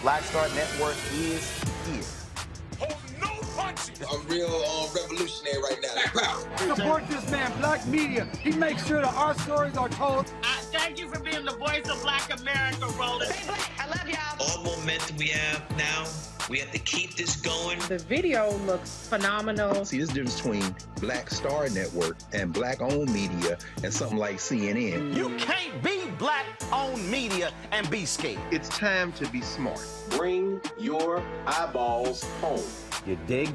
Black Star Network is here. Hold no punches. I'm real revolutionary right now. Black power. Support this man, Black Media. He makes sure that our stories are told. Thank you for being the voice of Black America, Roland. Stay black. I love y'all. All momentum we have now, we have to keep this going. The video looks phenomenal. See, this difference between Black Star Network and Black-owned media and something like CNN. You can't be Black-owned media and be scared. It's time to be smart. Bring your eyeballs home. You dig?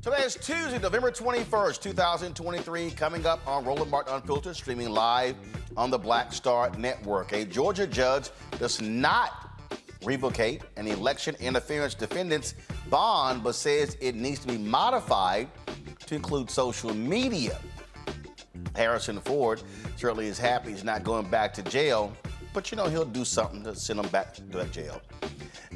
Today is Tuesday, November 21st, 2023, coming up on Roland Martin Unfiltered, streaming live on the Black Star Network. A Georgia judge does not revocate an election interference defendant's bond, but says it needs to be modified to include social media. Harrison Ford certainly is happy he's not going back to jail, but you know he'll do something to send him back to jail.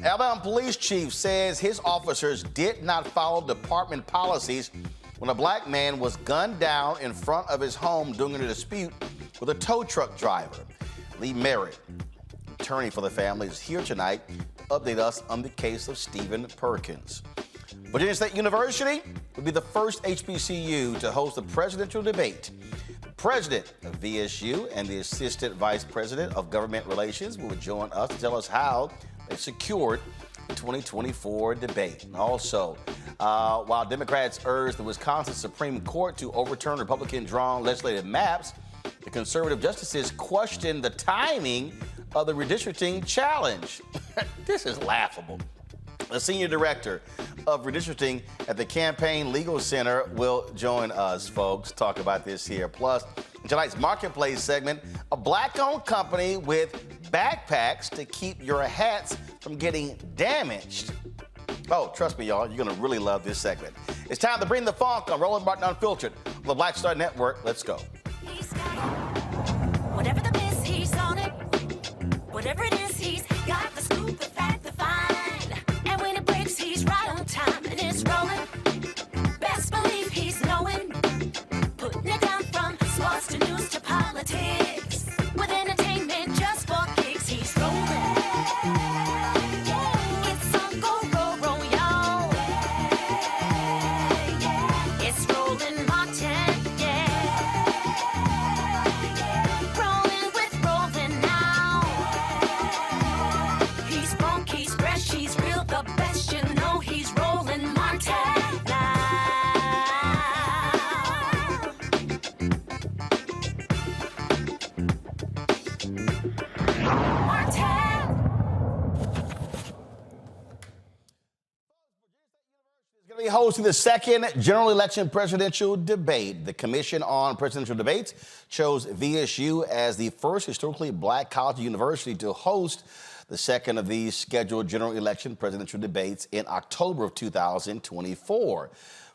Alabama police chief says his officers did not follow department policies when a black man was gunned down in front of his home during a dispute with a tow truck driver. Lee Merritt, attorney for the family, is here tonight to update us on the case of Stephen Perkins. Virginia State University will be the first HBCU to host a presidential debate. The president of VSU and the assistant vice president of government relations will join us to tell us how they secured the 2024 debate. And also, while Democrats urged the Wisconsin Supreme Court to overturn Republican-drawn legislative maps, the conservative justices questioned the timing of the redistricting challenge. This is laughable. The Senior Director of Redistricting at the Campaign Legal Center will join us, folks, talk about this here. Plus, in tonight's Marketplace segment, a black-owned company with backpacks to keep your hats from getting damaged. Oh, trust me, y'all, you're going to really love this segment. It's time to bring the funk on Roland Martin Unfiltered on the Black Star Network. Let's go. Whatever the miss, he's on it. Whatever it is, he's got the scoop, the fact, the find. And when it breaks, he's right on time and it's rolling. Best believe he's knowing. Putting it down from sports to news to politics. With entertainment just for kicks, he's rolling. It's on go, roll, roll, y'all. It's rolling Martin, yeah. Rolling with rolling now. He's funky, he's fresh, he's real, the best, you know he's rolling Martin now. Going to be hosting the second general election presidential debate. The Commission on Presidential Debates chose VSU as the first historically black college or university to host the second of these scheduled general election presidential debates in October of 2024.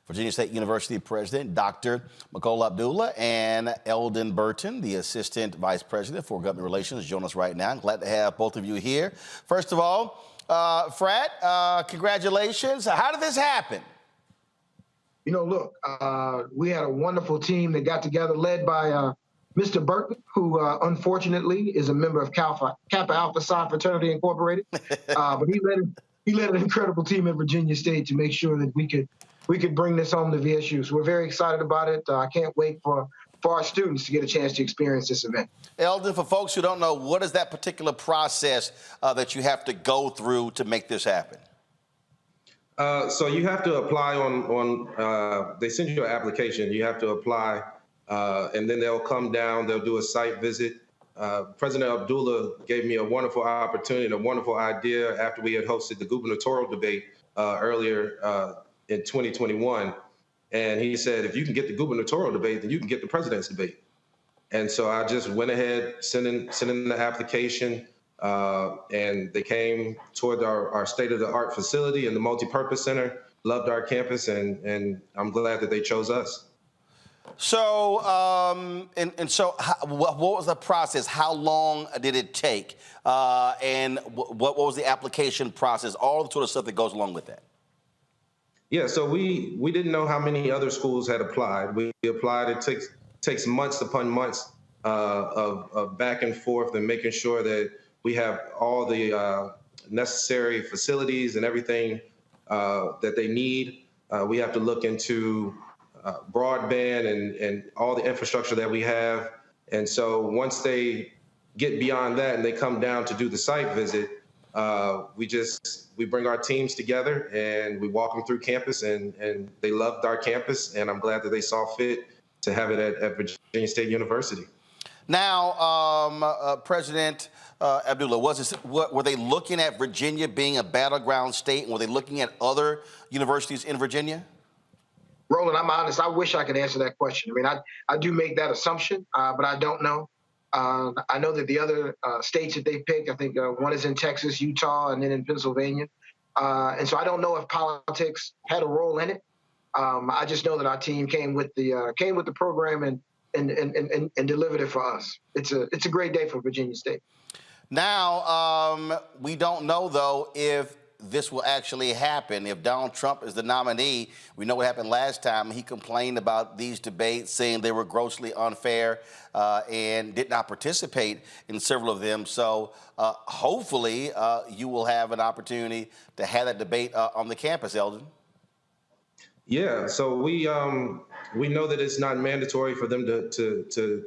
Virginia State University President Dr. Nicole Abdullah and Eldon Burton, the Assistant Vice President for Government Relations, join us right now. Glad to have both of you here. First of all, Frat, congratulations. How did this happen? You know, look, we had a wonderful team that got together, led by Mr. Burton, who unfortunately is a member of Kappa Alpha Psi Fraternity Incorporated. But he led an incredible team at Virginia State to make sure that we could bring this home to VSU. So we're very excited about it. I can't wait for our students to get a chance to experience this event. Eldon, for folks who don't know, what is that particular process that you have to go through to make this happen? So you have to apply on they send you an application. You have to apply, and then they'll come down. They'll do a site visit. President Abdullah gave me a wonderful opportunity, a wonderful idea after we had hosted the gubernatorial debate earlier in 2021. And he said, if you can get the gubernatorial debate, then you can get the president's debate. And so I just went ahead, sent in the application. And they came toward our state-of-the-art facility and the multipurpose center, loved our campus, and I'm glad that they chose us. So, what was the process? How long did it take? And what was the application process? All the sort of stuff that goes along with that. Yeah, so we didn't know how many other schools had applied. We applied. It takes months upon months of back and forth and making sure that we have all the necessary facilities and everything that they need. We have to look into broadband and all the infrastructure that we have. And so once they get beyond that and they come down to do the site visit, we bring our teams together and we walk them through campus, and they loved our campus, and I'm glad that they saw fit to have it at Virginia State University. Now, President Abdullah, were they looking at Virginia being a battleground state, and were they looking at other universities in Virginia? Roland, I'm honest, I wish I could answer that question. I mean, I do make that assumption, but I don't know. I know that the other states that they picked, I think one is in Texas, Utah, and then in Pennsylvania. And so I don't know if politics had a role in it. I just know that our team came with the program and delivered it for us. It's a great day for Virginia State. Now, we don't know, though, if this will actually happen. If Donald Trump is the nominee, we know what happened last time. He complained about these debates, saying they were grossly unfair and did not participate in several of them. So hopefully you will have an opportunity to have that debate on the campus, Eldon. Yeah, so we know that it's not mandatory for them to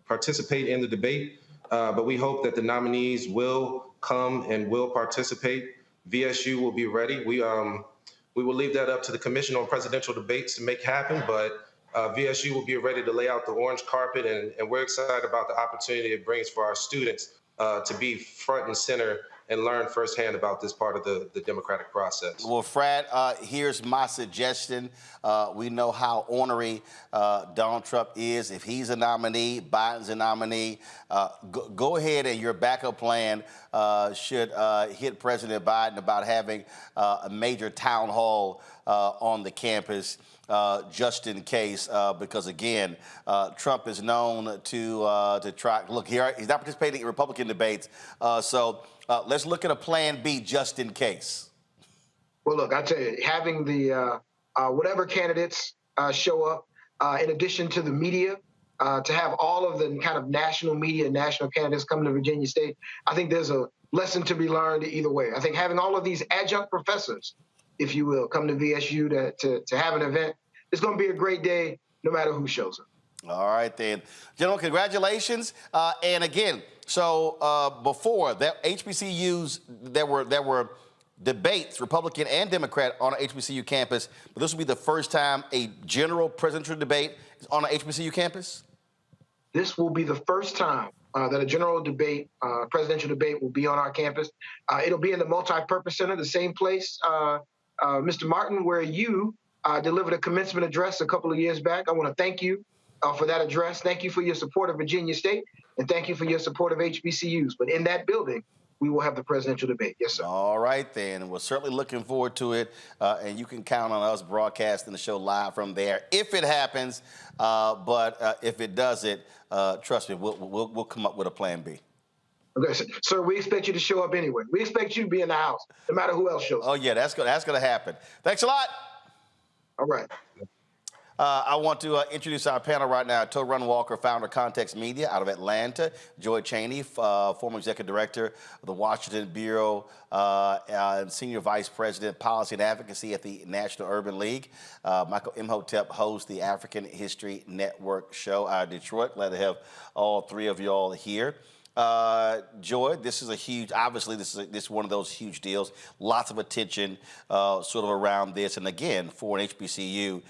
participate in the debate, but we hope that the nominees will come and will participate. VSU will be ready. We will leave that up to the Commission on Presidential Debates to make happen, but VSU will be ready to lay out the orange carpet, and we're excited about the opportunity it brings for our students to be front and center and learn firsthand about this part of the democratic process. Well, Frat, here's my suggestion. We know how ornery Donald Trump is. If he's a nominee, Biden's a nominee, go ahead, and your backup plan should hit President Biden about having a major town hall on the campus just in case, because again, Trump is known to try. Look here, he's not participating in Republican debates, so let's look at a plan B just in case. Well, look, I tell you, having the whatever candidates show up, in addition to the media, to have all of the kind of national media, national candidates come to Virginia State, I think there's a lesson to be learned either way. I think having all of these adjunct professors, if you will, come to VSU to have an event, it's going to be a great day no matter who shows up. All right, then. Gentlemen, congratulations. And again, so before that, HBCUs, there were debates, Republican and Democrat, on an HBCU campus, but this will be the first time a general presidential debate is on an HBCU campus? This will be the first time that a general debate, presidential debate, will be on our campus. It'll be in the multipurpose center, the same place, Mr. Martin, where you delivered a commencement address a couple of years back. I want to thank you for that address. Thank you for your support of Virginia State, and thank you for your support of HBCUs. But in that building, we will have the presidential debate. Yes, sir. All right, then. We're certainly looking forward to it, and you can count on us broadcasting the show live from there if it happens. But if it doesn't, trust me, we'll come up with a plan B. Okay, sir, we expect you to show up anyway. We expect you to be in the house, no matter who else shows up. Oh, yeah, that's going to happen. Thanks a lot. All right. I want to introduce our panel right now. Torun Walker, founder of Context Media out of Atlanta. Joy Chaney, former executive director of the Washington Bureau and senior vice president, policy and advocacy at the National Urban League. Michael Imhotep hosts the African History Network show out of Detroit. Glad to have all three of y'all here. Joy, this is a huge, obviously this is one of those huge deals. Lots of attention sort of around this. And again, for an HBCU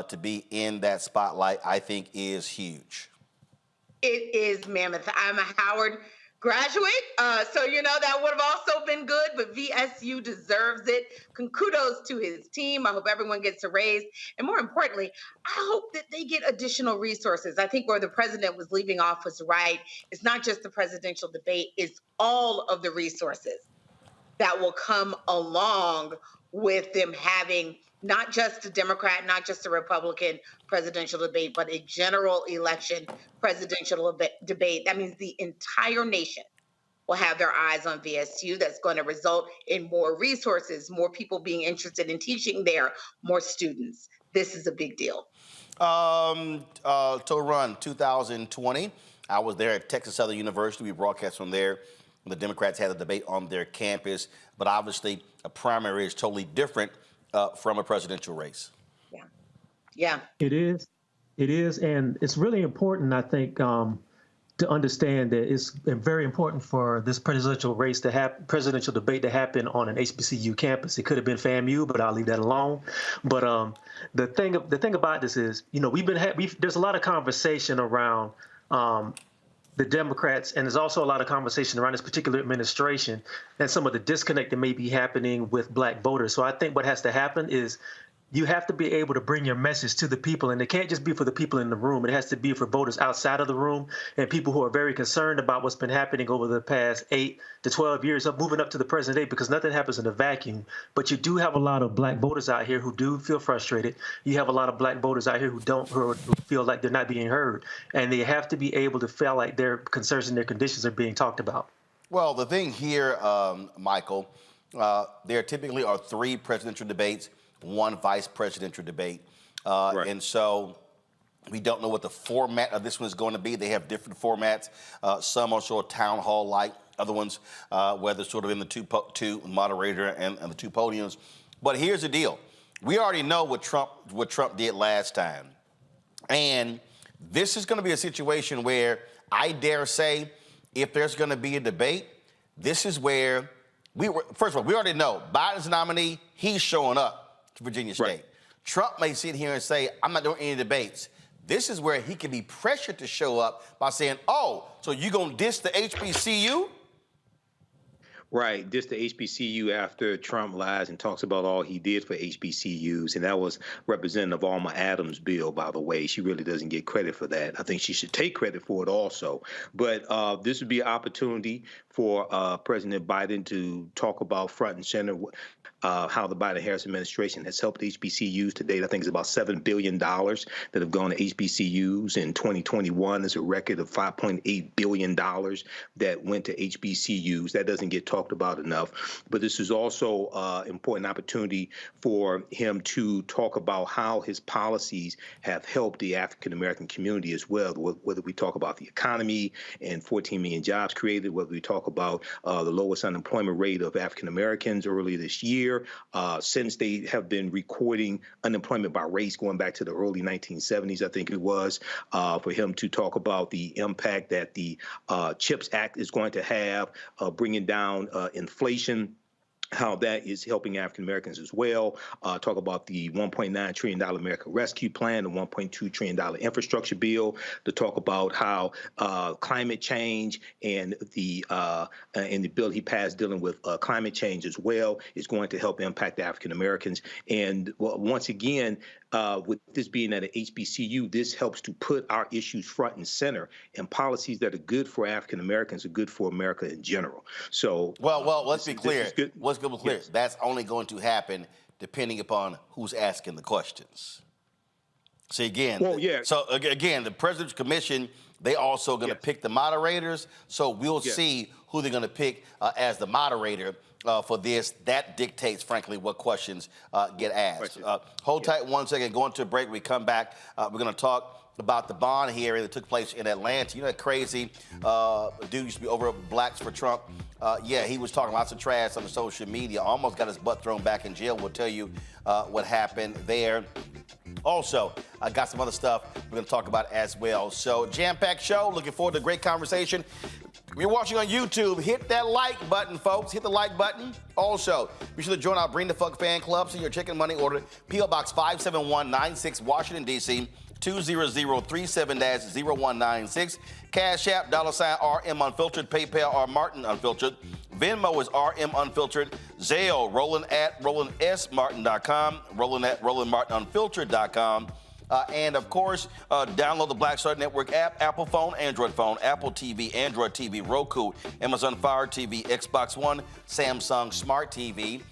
to be in that spotlight, I think is huge. It is mammoth. I'm a Howard graduate, so that would have also been good, but VSU deserves it. Kudos to his team. I hope everyone gets a raise, and more importantly, I hope that they get additional resources. I think where the president was leaving off was right. It's not just the presidential debate, it's all of the resources that will come along with them having not just a Democrat, not just a Republican presidential debate, but a general election presidential debate. That means the entire nation will have their eyes on VSU. That's going to result in more resources, more people being interested in teaching there, more students. This is a big deal. To run 2020, I was there at Texas Southern University. We broadcast from there. The Democrats had a debate on their campus, but obviously a primary is totally different from a presidential race. Yeah. It is, and it's really important, I think, to understand that it's very important for this presidential presidential debate to happen on an HBCU campus. It could have been FAMU, but I'll leave that alone. But the thing about this is, there's a lot of conversation around the Democrats, and there's also a lot of conversation around this particular administration and some of the disconnect that may be happening with black voters. So I think what has to happen is you have to be able to bring your message to the people, and it can't just be for the people in the room. It has to be for voters outside of the room and people who are very concerned about what's been happening over the past 8 to 12 years of moving up to the present day, because nothing happens in a vacuum. But you do have a lot of black voters out here who do feel frustrated. You have a lot of black voters out here who feel like they're not being heard, and they have to be able to feel like their concerns and their conditions are being talked about. Well, the thing here, Michael, there typically are 3 presidential debates, 1 vice presidential debate. Right. And so we don't know what the format of this one is going to be. They have different formats. Some are sort of town hall-like, other ones, whether sort of in the two moderator and the 2 podiums. But here's the deal. We already know what Trump did last time. And this is going to be a situation where I dare say if there's going to be a debate, this is where first of all, we already know Biden's nominee, he's showing up to Virginia State. Right. Trump may sit here and say, I'm not doing any debates. This is where he can be pressured to show up by saying, oh, so you going to diss the HBCU? Right, diss the HBCU after Trump lies and talks about all he did for HBCUs. And that was Representative Alma Adams' bill, by the way. She really doesn't get credit for that. I think she should take credit for it also. But this would be an opportunity for President Biden to talk about front and center how the Biden-Harris administration has helped HBCUs to date. I think it's about $7 billion that have gone to HBCUs. In 2021, there's a record of $5.8 billion that went to HBCUs. That doesn't get talked talked about enough. But this is also an important opportunity for him to talk about how his policies have helped the African American community as well, whether we talk about the economy and 14 million jobs created, whether we talk about the lowest unemployment rate of African Americans earlier this year, since they have been recording unemployment by race going back to the early 1970s, I think it was, for him to talk about the impact that the CHIPS Act is going to have, bringing down inflation, how that is helping African Americans as well. Talk about the $1.9 trillion America Rescue Plan, the $1.2 trillion infrastructure bill, to talk about how climate change and the bill he passed dealing with climate change as well is going to help impact African Americans. And once again, with this being at an HBCU, this helps to put our issues front and center, and policies that are good for African Americans are good for America in general. So, well, let's be clear. Let's be clear. Yes. That's only going to happen depending upon who's asking the questions. See, again, So again, the President's Commission, they also going to pick the moderators. So we'll see who they're going to pick as the moderator for this. That dictates, frankly, what questions get asked. Hold tight 1 second. Going to a break. We come back. We're going to talk about the bond hearing that took place in Atlanta. You know that crazy dude used to be over at Blacks for Trump. He was talking lots of trash on the social media. Almost got his butt thrown back in jail. We'll tell you what happened there. Also, I got some other stuff we're going to talk about as well. So, jam-packed show. Looking forward to a great conversation. If you're watching on YouTube, hit that like button, folks. Hit the like button. Also, be sure to join our Bring the Fuck fan club. So your chicken money order, P.O. Box 57196, Washington, D.C., 20037-0196. Cash App, $RM Unfiltered. PayPal, R Martin Unfiltered. Venmo is RM Unfiltered. Zelle, RolandSMartin.com. Roland at RolandMartinUnfiltered.com. And, of course, download the Black Star Network app, Apple phone, Android phone, Apple TV, Android TV, Roku, Amazon Fire TV, Xbox One, Samsung Smart TV.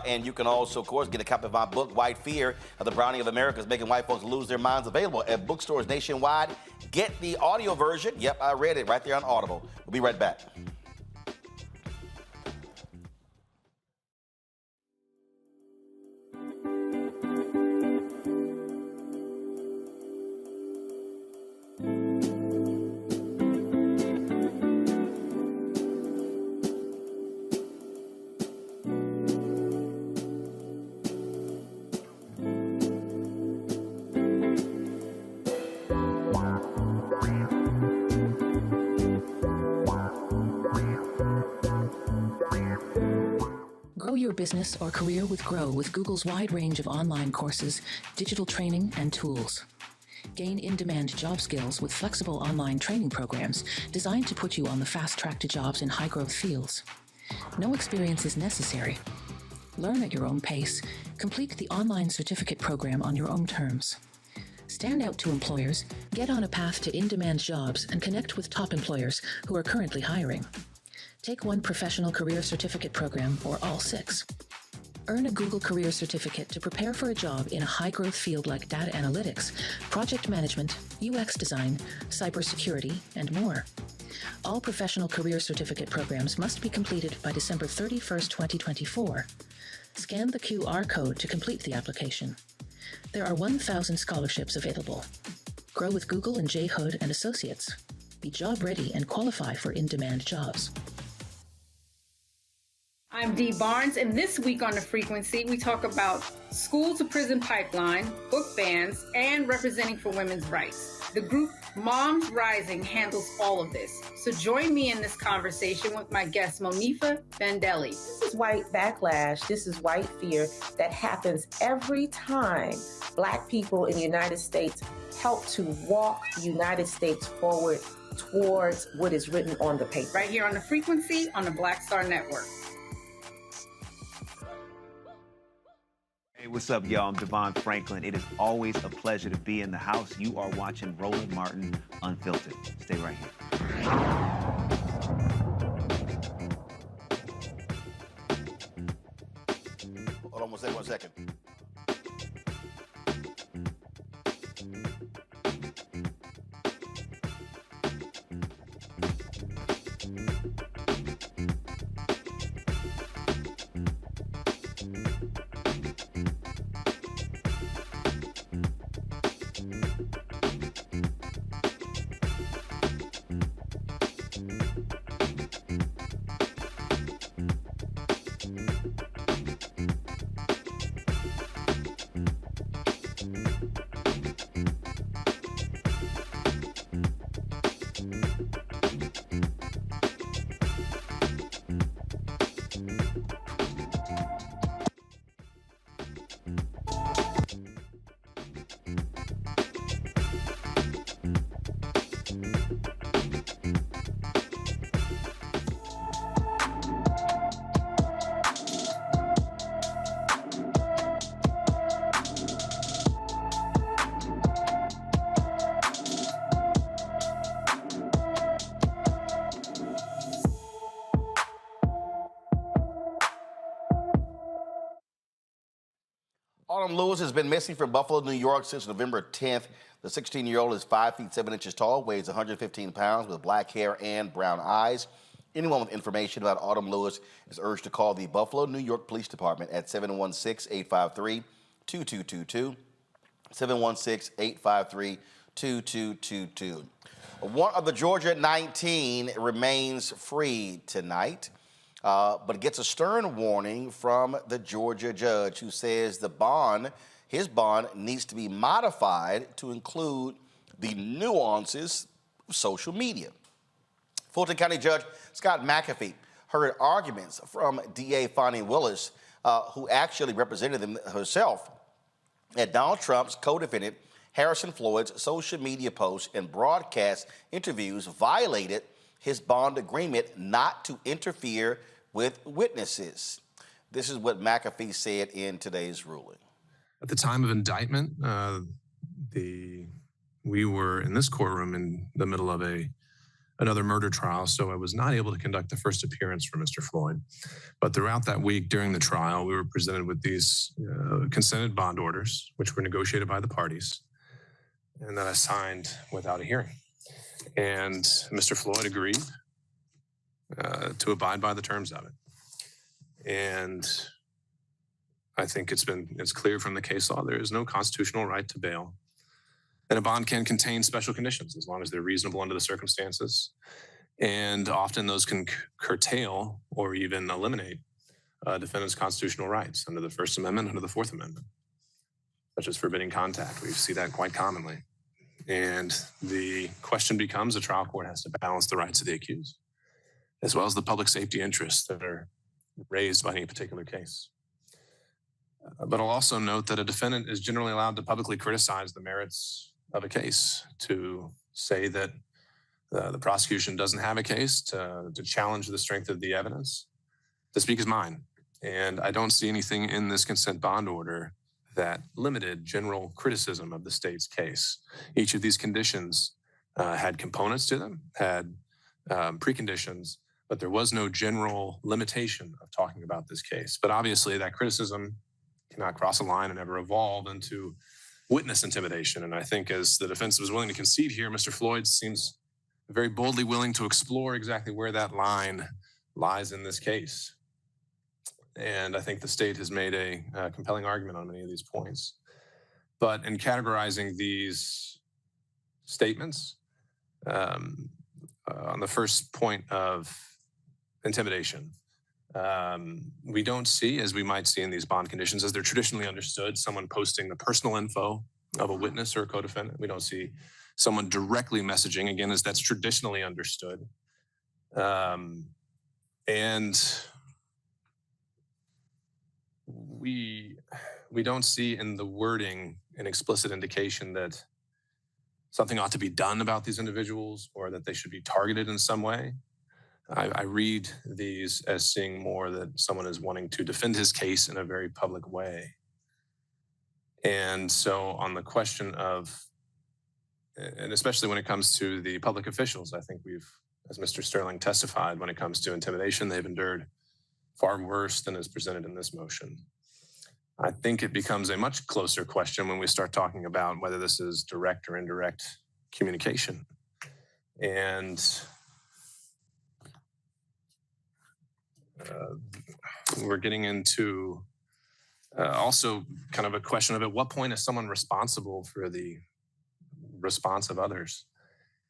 And you can also, of course, get a copy of my book, White Fear, The Browning of America is Making White Folks Lose Their Minds, available at bookstores nationwide. Get the audio version. Yep, I read it right there on Audible. We'll be right back. Grow your business or career with Grow with Google's wide range of online courses, digital training, and tools. Gain in-demand job skills with flexible online training programs designed to put you on the fast track to jobs in high-growth fields. No experience is necessary. Learn at your own pace. Complete the online certificate program on your own terms. Stand out to employers, get on a path to in-demand jobs, and connect with top employers who are currently hiring. Take one professional career certificate program or all 6. Earn a Google Career Certificate to prepare for a job in a high-growth field like data analytics, project management, UX design, cybersecurity, and more. All professional career certificate programs must be completed by December 31st, 2024. Scan the QR code to complete the application. There are 1,000 scholarships available. Grow with Google and J. Hood and Associates. Be job ready and qualify for in-demand jobs. I'm Dee Barnes, and this week on The Frequency, we talk about school to prison pipeline, book bans, and representing for women's rights. The group Moms Rising handles all of this. So join me in this conversation with my guest, Monifa Bendelli. This is white backlash. This is white fear that happens every time Black people in the United States help to walk the United States forward towards what is written on the paper. Right here on The Frequency on the Black Star Network. Hey, what's up, y'all? I'm Devon Franklin. It is always a pleasure to be in the house. You are watching Roland Martin Unfiltered. Stay right here. Hold on 1 second. Autumn Lewis has been missing from Buffalo, New York since November 10th. The 16-year-old is 5 feet 7 inches tall, weighs 115 pounds, with black hair and brown eyes. Anyone with information about Autumn Lewis is urged to call the Buffalo, New York Police Department at 716-853-2222. 716-853-2222. One of the Georgia 19 remains free tonight, but gets a stern warning from the Georgia judge who says his bond needs to be modified to include the nuances of social media. Fulton County Judge Scott McAfee heard arguments from DA Fonnie Willis, who actually represented them herself, that Donald Trump's co-defendant Harrison Floyd's social media posts and broadcast interviews violated his bond agreement not to interfere with witnesses. This is what McAfee said in today's ruling. At the time of indictment, we were in this courtroom in the middle of another murder trial, so I was not able to conduct the first appearance for Mr. Floyd. But throughout that week during the trial, we were presented with these consented bond orders, which were negotiated by the parties, and that I signed without a hearing. And Mr. Floyd agreed to abide by the terms of it. And I think it's clear from the case law, there is no constitutional right to bail. And a bond can contain special conditions as long as they're reasonable under the circumstances. And often those can curtail or even eliminate defendant's constitutional rights under the First Amendment, under the Fourth Amendment, such as forbidding contact. We see that quite commonly. And the question becomes, a trial court has to balance the rights of the accused, as well as the public safety interests that are raised by any particular case. But I'll also note that a defendant is generally allowed to publicly criticize the merits of a case, to say that the prosecution doesn't have a case, to challenge the strength of the evidence, to speak his mind. And I don't see anything in this consent bond order that limited general criticism of the state's case. Each of these conditions had components to them, had preconditions, but there was no general limitation of talking about this case. But obviously that criticism cannot cross a line and ever evolve into witness intimidation. And I think, as the defense was willing to concede here, Mr. Floyd seems very boldly willing to explore exactly where that line lies in this case. And I think the state has made a compelling argument on many of these points. But in categorizing these statements, on the first point of intimidation, we don't see, as we might see in these bond conditions, as they're traditionally understood, someone posting the personal info of a witness or a co-defendant. We don't see someone directly messaging, again, as that's traditionally understood. And we don't see in the wording an explicit indication that something ought to be done about these individuals or that they should be targeted in some way. I read these as seeing more that someone is wanting to defend his case in a very public way. And so on the question of, and especially when it comes to the public officials, I think we've, as Mr. Sterling testified, when it comes to intimidation, they've endured far worse than is presented in this motion. I think it becomes a much closer question when we start talking about whether this is direct or indirect communication. And we're getting into also kind of a question of, at what point is someone responsible for the response of others?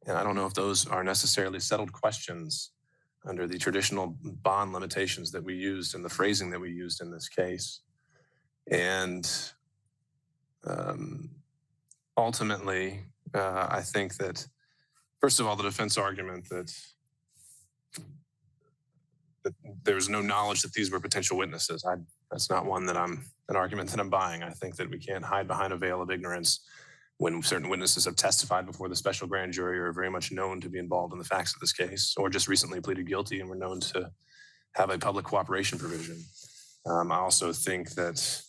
And I don't know if those are necessarily settled questions under the traditional bond limitations that we used and the phrasing that we used in this case. And ultimately, I think that, first of all, the defense argument that there was no knowledge that these were potential witnesses. That's not an argument that I'm buying. I think that we can't hide behind a veil of ignorance when certain witnesses have testified before the special grand jury or are very much known to be involved in the facts of this case, or just recently pleaded guilty and were known to have a public cooperation provision. I also think that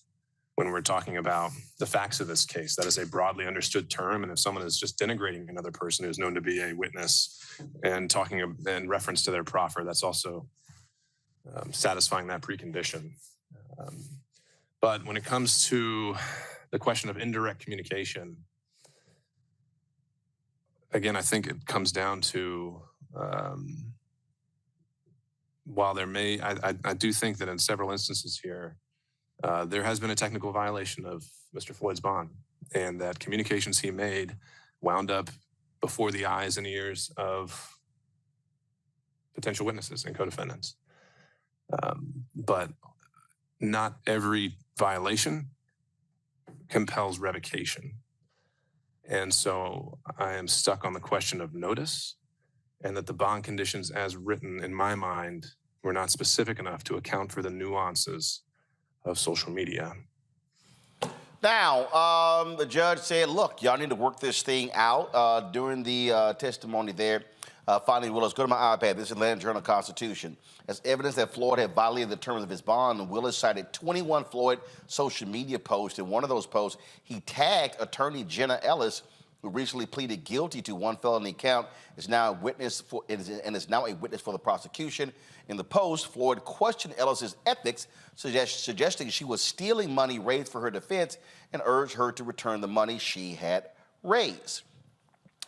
when we're talking about the facts of this case, that is a broadly understood term. And if someone is just denigrating another person who's known to be a witness and talking in reference to their proffer, that's also satisfying that precondition. But when it comes to the question of indirect communication, again, I think it comes down to, while there may, I do think that in several instances here, there has been a technical violation of Mr. Floyd's bond, and that communications he made wound up before the eyes and ears of potential witnesses and co-defendants. But not every violation compels revocation. And so I am stuck on the question of notice, and that the bond conditions as written in my mind were not specific enough to account for the nuances of social media. Now, the judge said, look, y'all need to work this thing out. During the testimony there, finally, Willis, go to my iPad. This is Atlanta Journal-Constitution. As evidence that Floyd had violated the terms of his bond, Willis cited 21 Floyd social media posts. In one of those posts, he tagged attorney Jenna Ellis, who recently pleaded guilty to one felony count, is now a witness for the prosecution. In the post, Floyd questioned Ellis's ethics, suggesting she was stealing money raised for her defense, and urged her to return the money she had raised.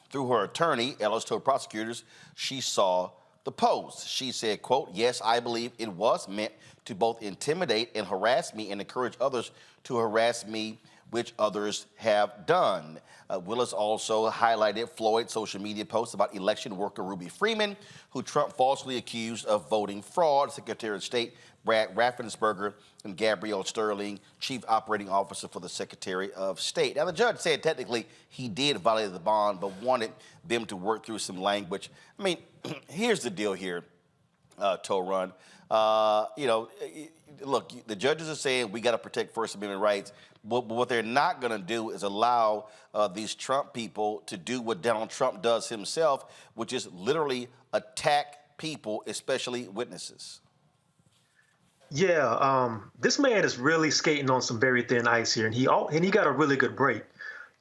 Through her attorney, Ellis told prosecutors she saw the post. She said, quote, "Yes, I believe it was meant to both intimidate and harass me and encourage others to harass me, which others have done." Willis also highlighted Floyd's social media posts about election worker Ruby Freeman, who Trump falsely accused of voting fraud, Secretary of State Brad Raffensperger, and Gabrielle Sterling, Chief Operating Officer for the Secretary of State. Now, the judge said technically he did violate the bond, but wanted them to work through some language. I mean, here's the deal here, Torun. Look, the judges are saying we got to protect First Amendment rights, but what they're not going to do is allow these Trump people to do what Donald Trump does himself, which is literally attack people, especially witnesses. Yeah, this man is really skating on some very thin ice here, and he got a really good break.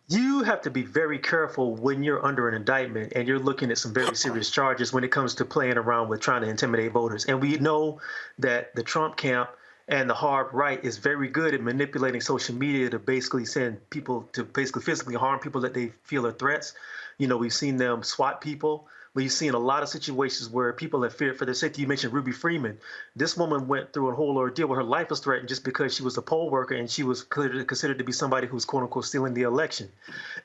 You have to be very careful when you're under an indictment and you're looking at some very serious charges when it comes to playing around with trying to intimidate voters. And we know that the Trump camp and the hard right is very good at manipulating social media to basically send people to basically physically harm people that they feel are threats. You know, we've seen them swat people. We've seen a lot of situations where people have feared for their safety. You mentioned Ruby Freeman. This woman went through a whole ordeal where her life was threatened just because she was a poll worker and she was considered to be somebody who was, quote unquote, stealing the election.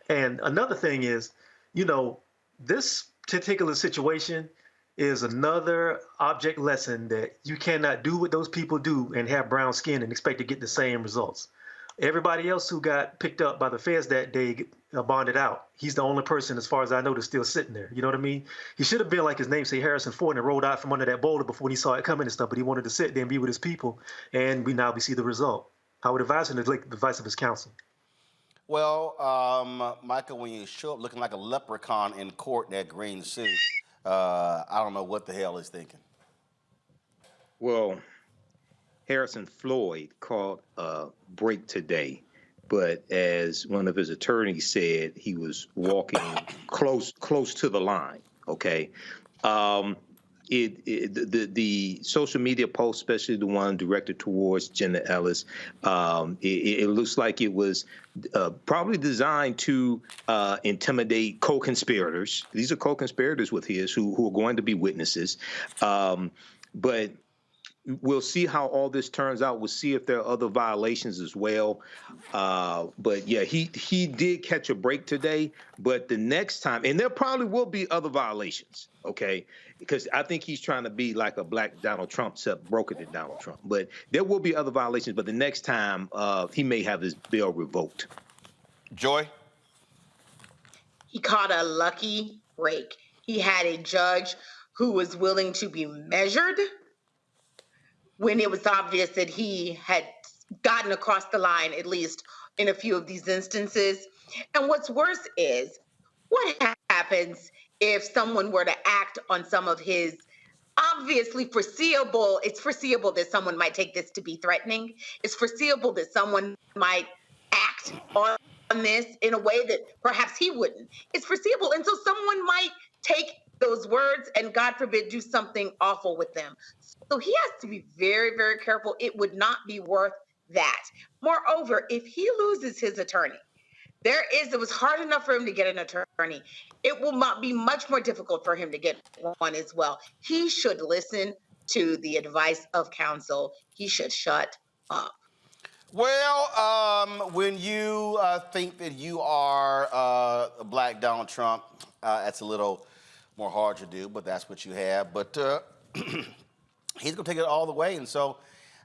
And another thing is, you know, this particular situation is another object lesson that you cannot do what those people do and have brown skin and expect to get the same results. Everybody else who got picked up by the feds that day bonded out. He's the only person, as far as I know, that's still sitting there. You know what I mean? He should have been like his namesake Harrison Ford and rolled out from under that boulder before he saw it coming and stuff, but he wanted to sit there and be with his people, and we see the result. I would advise him to take the advice of his counsel. Well, Michael, when you show up looking like a leprechaun in court in that green suit, I don't know what the hell he's thinking. Well, Harrison Floyd called a break today, but as one of his attorneys said, he was walking close to the line. Okay, the social media post, especially the one directed towards Jenna Ellis, it looks like it was probably designed to intimidate co-conspirators. These are co-conspirators with his who are going to be witnesses, but we'll see how all this turns out. We'll see if there are other violations as well. But yeah, he did catch a break today. But the next time, and there probably will be other violations, okay? Because I think he's trying to be like a black Donald Trump, except broker than Donald Trump. But there will be other violations. But the next time, he may have his bail revoked. Joy? He caught a lucky break. He had a judge who was willing to be measured when it was obvious that he had gotten across the line, at least in a few of these instances. And what's worse is, what happens if someone were to act on some of his obviously foreseeable, it's foreseeable that someone might take this to be threatening. It's foreseeable that someone might act on this in a way that perhaps he wouldn't. It's foreseeable. And so someone might take those words and, God forbid, do something awful with them. So he has to be very, very careful. It would not be worth that. Moreover, if he loses his attorney, it was hard enough for him to get an attorney. It will not be much more difficult for him to get one as well. He should listen to the advice of counsel. He should shut up. Well, when you think that you are a black Donald Trump, that's a little more hard to do, but that's what you have. But he's going to take it all the way, and so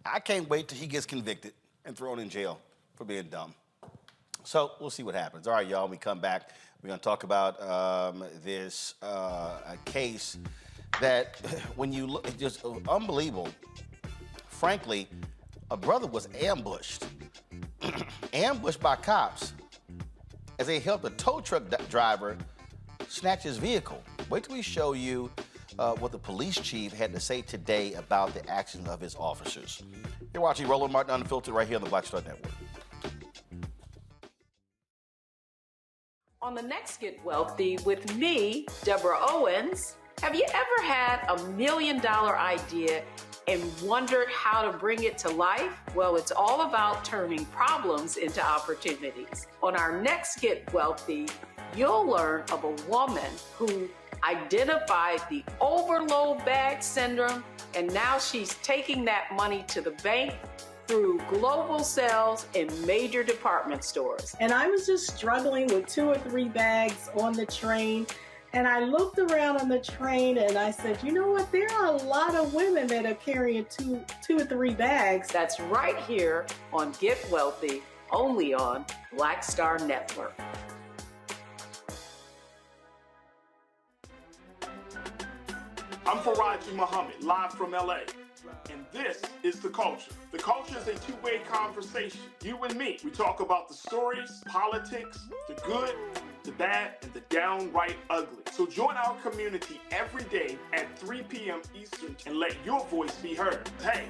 I can't wait till he gets convicted and thrown in jail for being dumb. So we'll see what happens. All right, y'all, when we come back, we're going to talk about this case that, when you look, it's just unbelievable. Frankly, a brother was ambushed, ambushed by cops as they helped a tow truck driver snatch his vehicle. Wait till we show you what the police chief had to say today about the actions of his officers. You're watching Roland Martin Unfiltered right here on the Black Star Network. On the next Get Wealthy with me, Deborah Owens, have you ever had $1 million idea and wondered how to bring it to life? Well, it's all about turning problems into opportunities. On our next Get Wealthy, you'll learn of a woman who identified the overload bag syndrome, and now she's taking that money to the bank through global sales in major department stores. And I was just struggling with 2 or 3 bags on the train. And I looked around on the train and I said, you know what? There are a lot of women that are carrying two or 3 bags. That's right here on Get Wealthy, only on Black Star Network. I'm Faraji Muhammad, live from LA. And this is The Culture. The Culture is a two-way conversation. You and me. We talk about the stories, politics, the good, the bad, and the downright ugly. So join our community every day at 3 p.m. Eastern and let your voice be heard. Hey,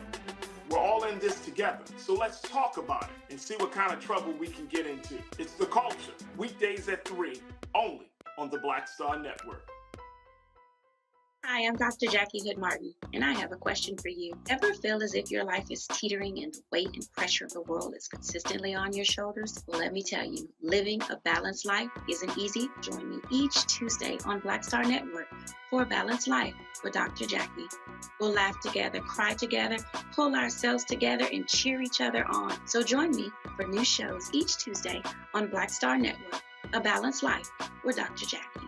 we're all in this together. So let's talk about it and see what kind of trouble we can get into. It's The Culture, weekdays at 3, only on the Black Star Network. Hi, I'm Dr. Jackie Hood Martin, and I have a question for you. Ever feel as if your life is teetering and the weight and pressure of the world is consistently on your shoulders? Well, let me tell you, living a balanced life isn't easy. Join me each Tuesday on Black Star Network for A Balanced Life with Dr. Jackie. We'll laugh together, cry together, pull ourselves together, and cheer each other on. So join me for new shows each Tuesday on Black Star Network, A Balanced Life with Dr. Jackie.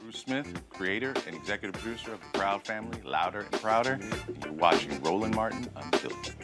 Bruce Smith, creator and executive producer of the Proud Family, Louder and Prouder, and you're watching Roland Martin Unfiltered.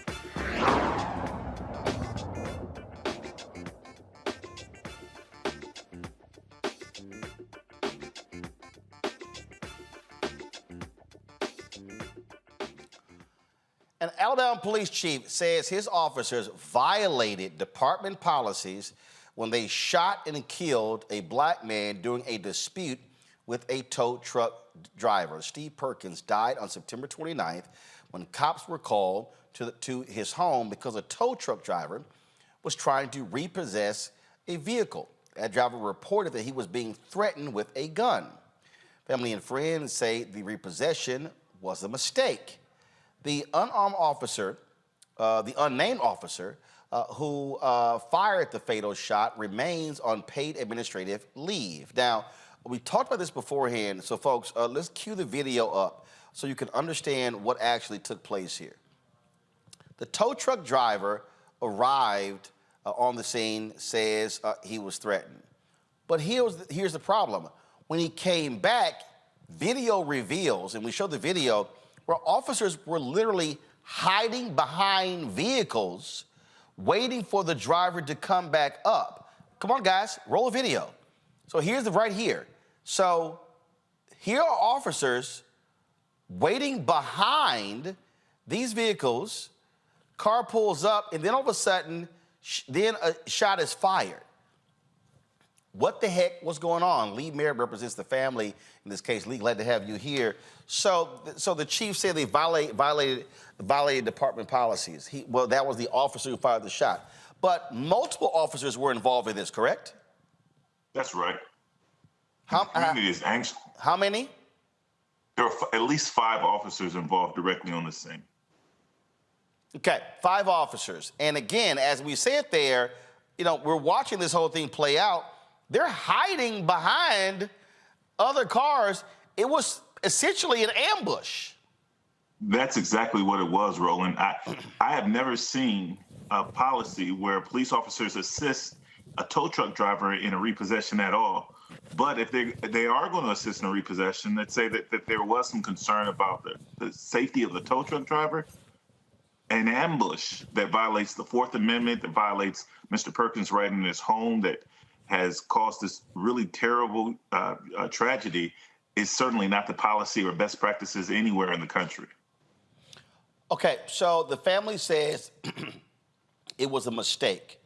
An Alabama police chief says his officers violated department policies when they shot and killed a black man during a dispute with a tow truck driver. Steve Perkins died on September 29th when cops were called to his home because a tow truck driver was trying to repossess a vehicle. That driver reported that he was being threatened with a gun. Family and friends say the repossession was a mistake. The unnamed officer who fired the fatal shot remains on paid administrative leave. Now, we talked about this beforehand, so folks, let's cue the video up so you can understand what actually took place here. The tow truck driver arrived on the scene, says he was threatened. But here's the problem. When he came back, video reveals, and we show the video, where officers were literally hiding behind vehicles, waiting for the driver to come back up. Come on, guys, roll a video. So here's right here. So Here are officers waiting behind these vehicles. Car pulls up, and then all of a sudden, then a shot is fired. What the heck was going on? Lee Merritt represents the family. In this case, Lee, glad to have you here. So the chief said they violated department policies. Well, that was the officer who fired the shot. But multiple officers were involved in this, correct? That's right. The community is anxious. How many? There are at least 5 officers involved directly on the scene. Okay, 5 officers. And again, as we said there, we're watching this whole thing play out. They're hiding behind other cars. It was essentially an ambush. That's exactly what it was, Roland. I have never seen a policy where police officers assist a tow truck driver in a repossession at all. But if they are going to assist in a repossession, let's say that there was some concern about the safety of the tow truck driver, an ambush that violates the Fourth Amendment, that violates Mr. Perkins' right in his home, that has caused this really terrible tragedy, is certainly not the policy or best practices anywhere in the country. Okay, so the family says it was a mistake.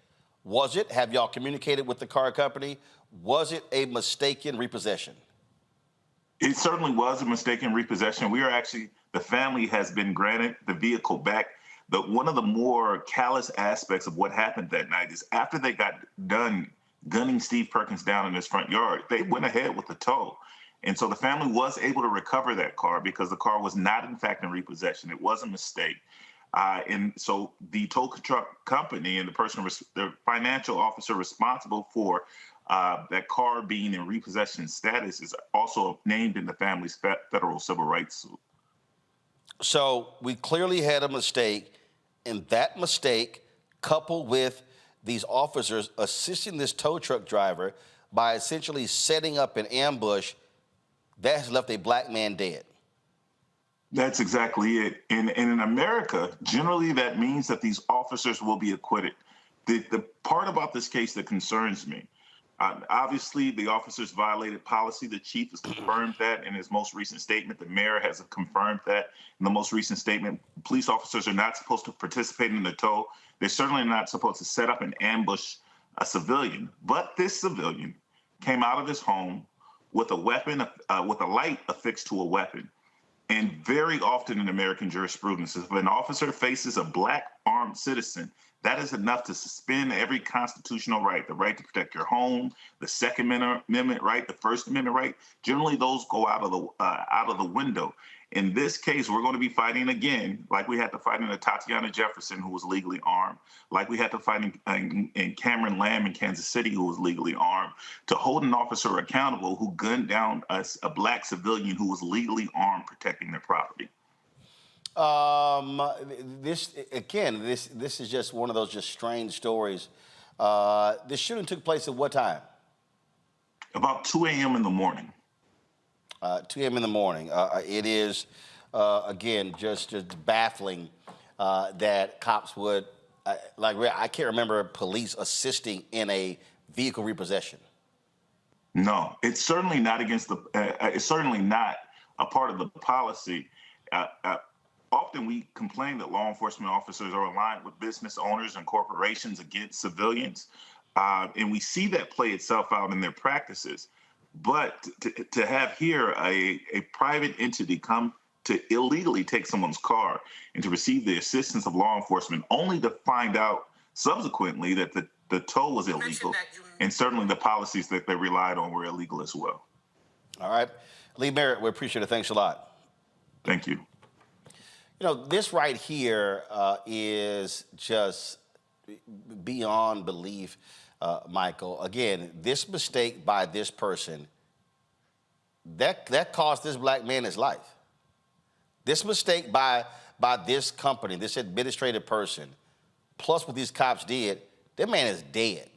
Was it? Have y'all communicated with the car company? Was it a mistaken repossession? It certainly was a mistaken repossession. The family has been granted the vehicle back. One of the more callous aspects of what happened that night is after they got done gunning Steve Perkins down in his front yard, they went ahead with the tow. And so the family was able to recover that car because the car was not, in fact, in repossession. It was a mistake. And so the tow truck company and the financial officer responsible for that car being in repossession status is also named in the family's federal civil rights suit. So we clearly had a mistake, and that mistake, coupled with these officers assisting this tow truck driver by essentially setting up an ambush, that has left a black man dead. That's exactly it. And in America, generally that means that these officers will be acquitted. The part about this case that concerns me, obviously the officers violated policy. The chief has confirmed that in his most recent statement. The mayor has confirmed that in the most recent statement. Police officers are not supposed to participate in the tow. They're certainly not supposed to set up and ambush a civilian. But this civilian came out of his home with a weapon, with a light affixed to a weapon. And very often in American jurisprudence, if an officer faces a black armed citizen, that is enough to suspend every constitutional right, the right to protect your home, the Second Amendment right, the First Amendment right. Generally, those go out of the window. In this case, we're going to be fighting again, like we had to fight in Tatiana Jefferson, who was legally armed, like we had to fight in Cameron Lamb in Kansas City, who was legally armed, to hold an officer accountable who gunned down a black civilian who was legally armed protecting their property. This is just one of those just strange stories. This shooting took place at what time? About 2 a.m. in the morning. 2 a.m. in the morning. It is, again, just baffling that cops would, I can't remember police assisting in a vehicle repossession. No, it's certainly not it's certainly not a part of the policy. Often we complain that law enforcement officers are aligned with business owners and corporations against civilians. And we see that play itself out in their practices. But to have here a private entity come to illegally take someone's car and to receive the assistance of law enforcement, only to find out subsequently that the tow was illegal, and certainly the policies that they relied on were illegal as well. All right. Lee Merritt, we appreciate it. Thanks a lot. Thank you. This right here is just beyond belief. Michael, again, this mistake by this person, that cost this black man his life. This mistake by this company, this administrative person, plus what these cops did, that man is dead.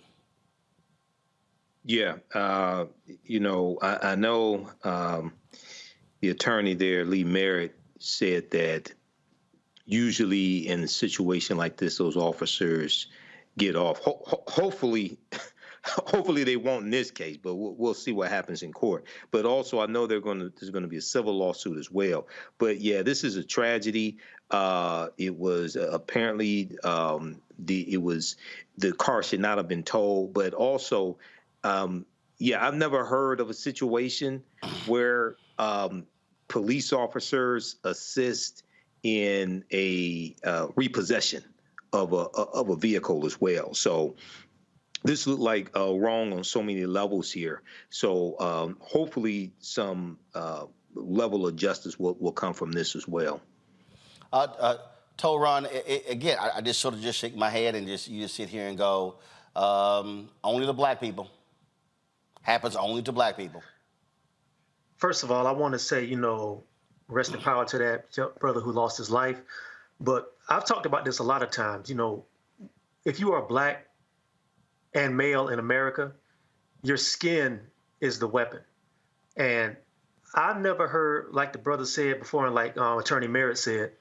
Yeah, I know the attorney there, Lee Merritt, said that usually in a situation like this, those officers get off. Hopefully, hopefully they won't in this case, but we'll see what happens in court. But also, I know there's going to be a civil lawsuit as well. But yeah, this is a tragedy. It was apparently the car should not have been towed, but also, yeah, I've never heard of a situation where police officers assist in a repossession of a vehicle as well. So this looked like wrong on so many levels here. So hopefully some level of justice will come from this as well. Ron, again, I just sort of just shake my head and you just sit here and go, only the black people. Happens only to black people. First of all, I want to say, rest in power to that brother who lost his life. But I've talked about this a lot of times. If you are black and male in America, your skin is the weapon. And I've never heard, like the brother said before, and like Attorney Merritt said,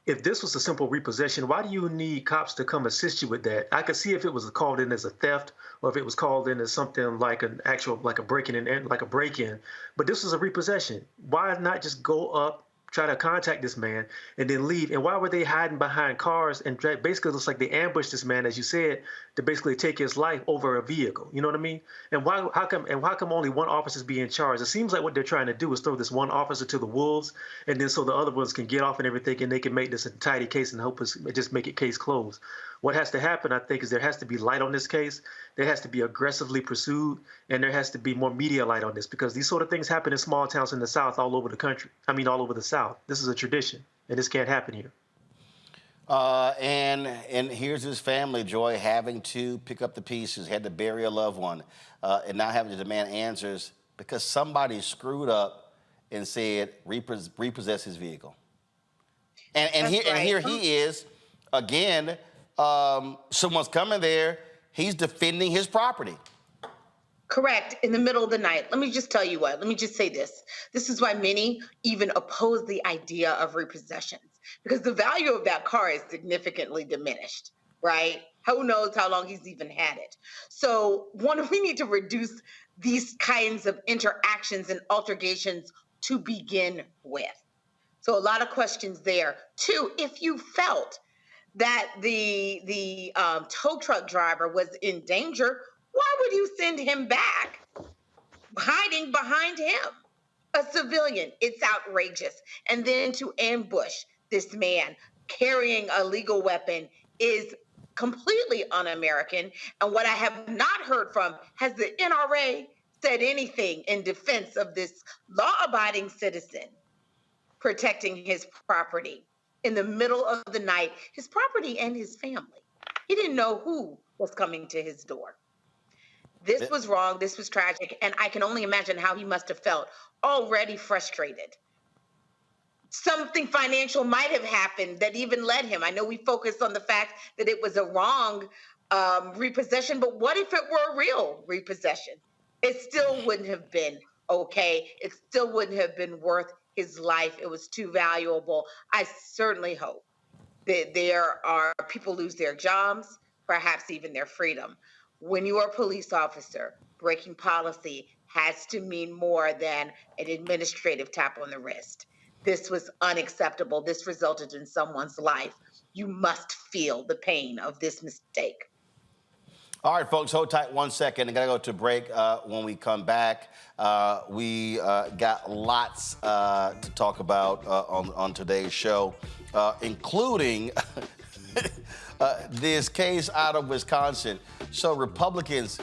if this was a simple repossession, why do you need cops to come assist you with that? I could see if it was called in as a theft or if it was called in as something like a break-in. But this was a repossession. Why not just go up, try to contact this man, and then leave? And why were they hiding behind cars? And basically, it looks like they ambushed this man, as you said, to basically take his life over a vehicle. You know what I mean? And how come only one officer is being charged? It seems like what they're trying to do is throw this one officer to the wolves, and then so the other ones can get off and everything, and they can make this a tidy case and hope just make it case closed. What has to happen, I think, is there has to be light on this case. There has to be aggressively pursued, and there has to be more media light on this, because these sort of things happen in small towns in the South all over the country. I mean, all over the South. This is a tradition, and this can't happen here. And here's his family, Joy, having to pick up the pieces, had to bury a loved one, and now having to demand answers because somebody screwed up and said repossess his vehicle. And here he is again. Someone's coming there. He's defending his property. Correct. In the middle of the night. Let me just tell you what. Let me just say this. This is why many even oppose the idea of repossessions, because the value of that car is significantly diminished, right? Who knows how long he's even had it. So we need to reduce these kinds of interactions and altercations to begin with. So a lot of questions there. Two, if you felt that the tow truck driver was in danger, why would you send him back hiding behind him? A civilian, it's outrageous. And then to ambush this man carrying a legal weapon is completely un-American. And what I have not heard from, has the NRA said anything in defense of this law-abiding citizen protecting his property in the middle of the night, his property and his family? He didn't know who was coming to his door. This was wrong. This was tragic. And I can only imagine how he must have felt, already frustrated. Something financial might have happened that even led him. I know we focused on the fact that it was a wrong repossession, but what if it were a real repossession? It still wouldn't have been okay. It still wouldn't have been worth his life. It was too valuable. I certainly hope that there are people lose their jobs, perhaps even their freedom. When you are a police officer, breaking policy has to mean more than an administrative tap on the wrist. This was unacceptable. This resulted in someone's life. You must feel the pain of this mistake. All right, folks, hold tight 1 second. I got to go to break. When we come back, we got lots to talk about on today's show, including this case out of Wisconsin. So Republicans,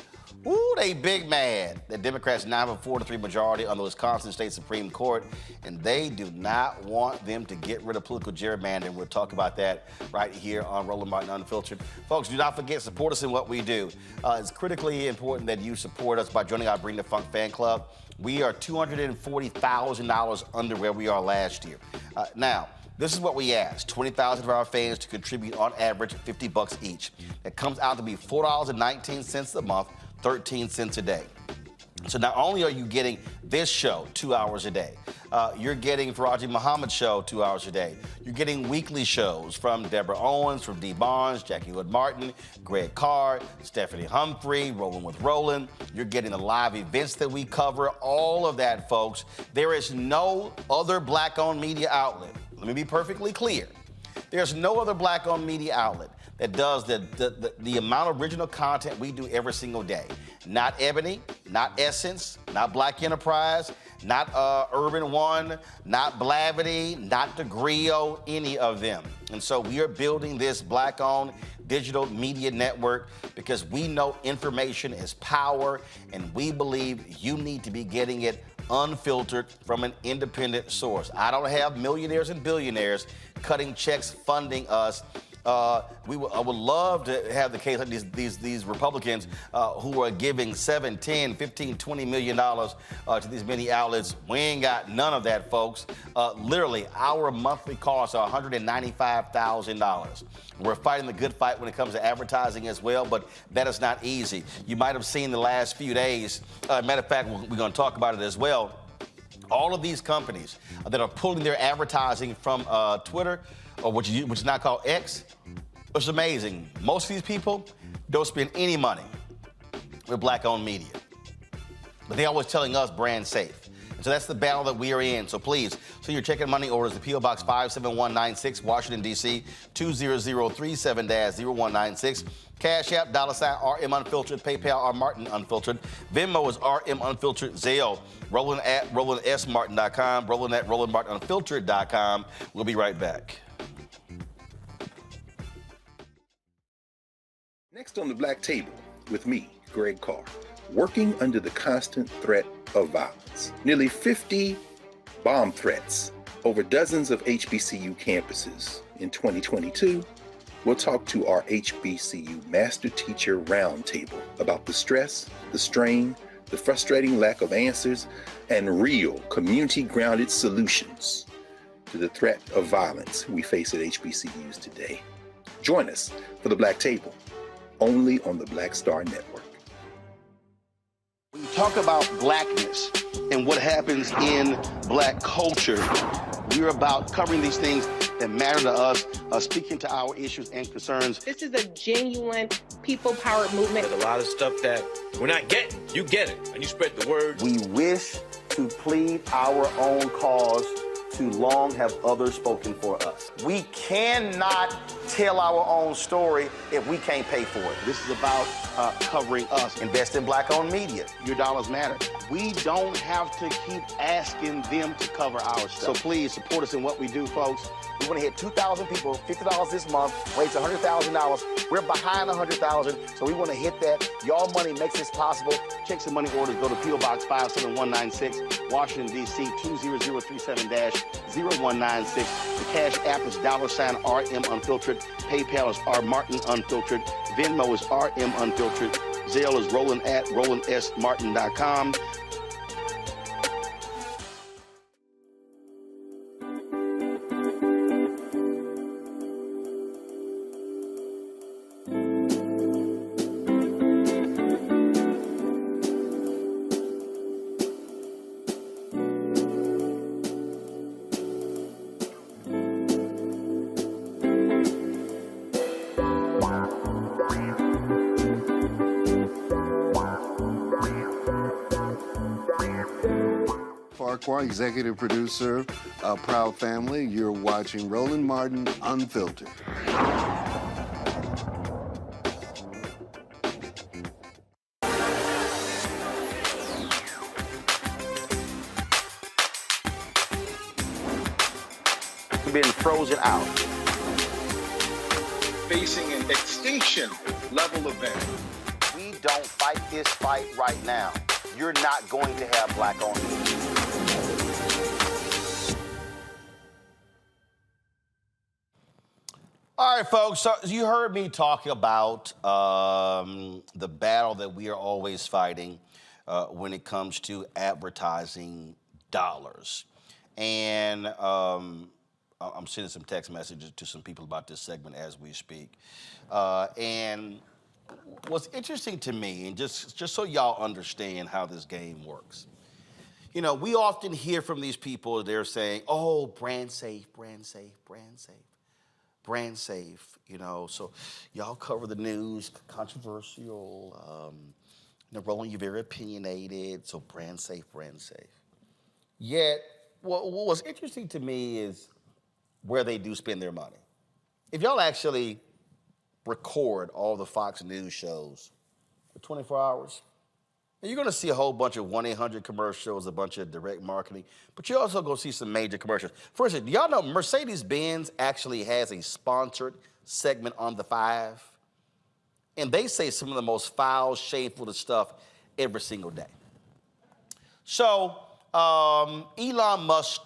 they big mad that Democrats now have a 4-3 majority on the Wisconsin State Supreme Court, and they do not want them to get rid of political gerrymandering. We'll talk about that right here on Roland Martin Unfiltered. Folks, do not forget, support us in what we do. It's critically important that you support us by joining our Bring the Funk fan club. We are $240,000 under where we are last year. Now, this is what we asked, 20,000 of our fans to contribute on average $50 each. That comes out to be $4.19 a month, 13 cents a day. So not only are you getting this show 2 hours a day, you're getting Faraji Muhammad's show 2 hours a day. You're getting weekly shows from Deborah Owens, from Dee Barnes, Jackie Hood Martin, Greg Carr, Stephanie Humphrey, Rolling with Roland. You're getting the live events that we cover, all of that, folks. There is no other black-owned media outlet. Let me be perfectly clear. There's no other black-owned media outlet that does the amount of original content we do every single day. Not Ebony, not Essence, not Black Enterprise, not Urban One, not Blavity, not Degrio, any of them. And so we are building this black-owned digital media network because we know information is power, and we believe you need to be getting it unfiltered from an independent source. I don't have millionaires and billionaires cutting checks funding us. I would love to have the case like these Republicans who are giving $7, $10, $15, $20 million to these many outlets. We ain't got none of that, folks. Literally, our monthly costs are $195,000. We're fighting the good fight when it comes to advertising as well, but that is not easy. You might have seen the last few days. Matter of fact, we're going to talk about it as well. All of these companies that are pulling their advertising from Twitter, or which is now called X. It's amazing. Most of these people don't spend any money with black-owned media. But they're always telling us brand safe. And so that's the battle that we are in. So please, send your check and money orders to P.O. Box 57196, Washington, D.C., 20037-0196. Cash App, $RM Unfiltered, PayPal, R Martin Unfiltered. Venmo is RM Unfiltered, Zelle. Roland at RolandSMartin.com, Roland at RolandMartinUnfiltered.com. We'll be right back. Next on the Black Table, with me, Greg Carr, working under the constant threat of violence. Nearly 50 bomb threats over dozens of HBCU campuses. In 2022, we'll talk to our HBCU Master Teacher Roundtable about the stress, the strain, the frustrating lack of answers, and real community-grounded solutions to the threat of violence we face at HBCUs today. Join us for the Black Table, only on the Black Star Network. When you talk about blackness and what happens in black culture, we're about covering these things that matter to us, speaking to our issues and concerns. This is a genuine people-powered movement. There's a lot of stuff that we're not getting. You get it, and you spread the word. We wish to plead our own cause. Too long have others spoken for us. We cannot tell our own story if we can't pay for it. This is about covering us. Invest in black-owned media. Your dollars matter. We don't have to keep asking them to cover our stuff. So please support us in what we do, folks. We want to hit 2,000 people, $50 this month, raise $100,000. We're behind $100,000, so we want to hit that. Y'all money makes this possible. Checks and money orders go to P.O. Box 57196, Washington, D.C., 20037-0196. The Cash App is $RM Unfiltered. PayPal is R Martin Unfiltered. Venmo is RM Unfiltered. Zelle is Roland at RolandSMartin.com. Executive producer, Proud Family. You're watching Roland Martin Unfiltered. We've been frozen out. Facing an extinction level event. We don't fight this fight right now. You're not going to have black-owned media. All right, folks, so you heard me talk about the battle that we are always fighting when it comes to advertising dollars. And I'm sending some text messages to some people about this segment as we speak. And what's interesting to me, and just so y'all understand how this game works, you know, we often hear from these people, they're saying, oh, brand safe, brand safe, brand safe, brand safe, you know, so y'all cover the news, controversial, you know, Roland, you're very opinionated, so brand safe, brand safe. Yet, what's interesting to me is where they do spend their money. If y'all actually record all the Fox News shows for 24 hours, and you're gonna see a whole bunch of 1-800 commercials, a bunch of direct marketing, but you're also gonna see some major commercials. For instance, do y'all know Mercedes-Benz actually has a sponsored segment on The Five? And they say some of the most foul, shameful stuff every single day. So, Elon Musk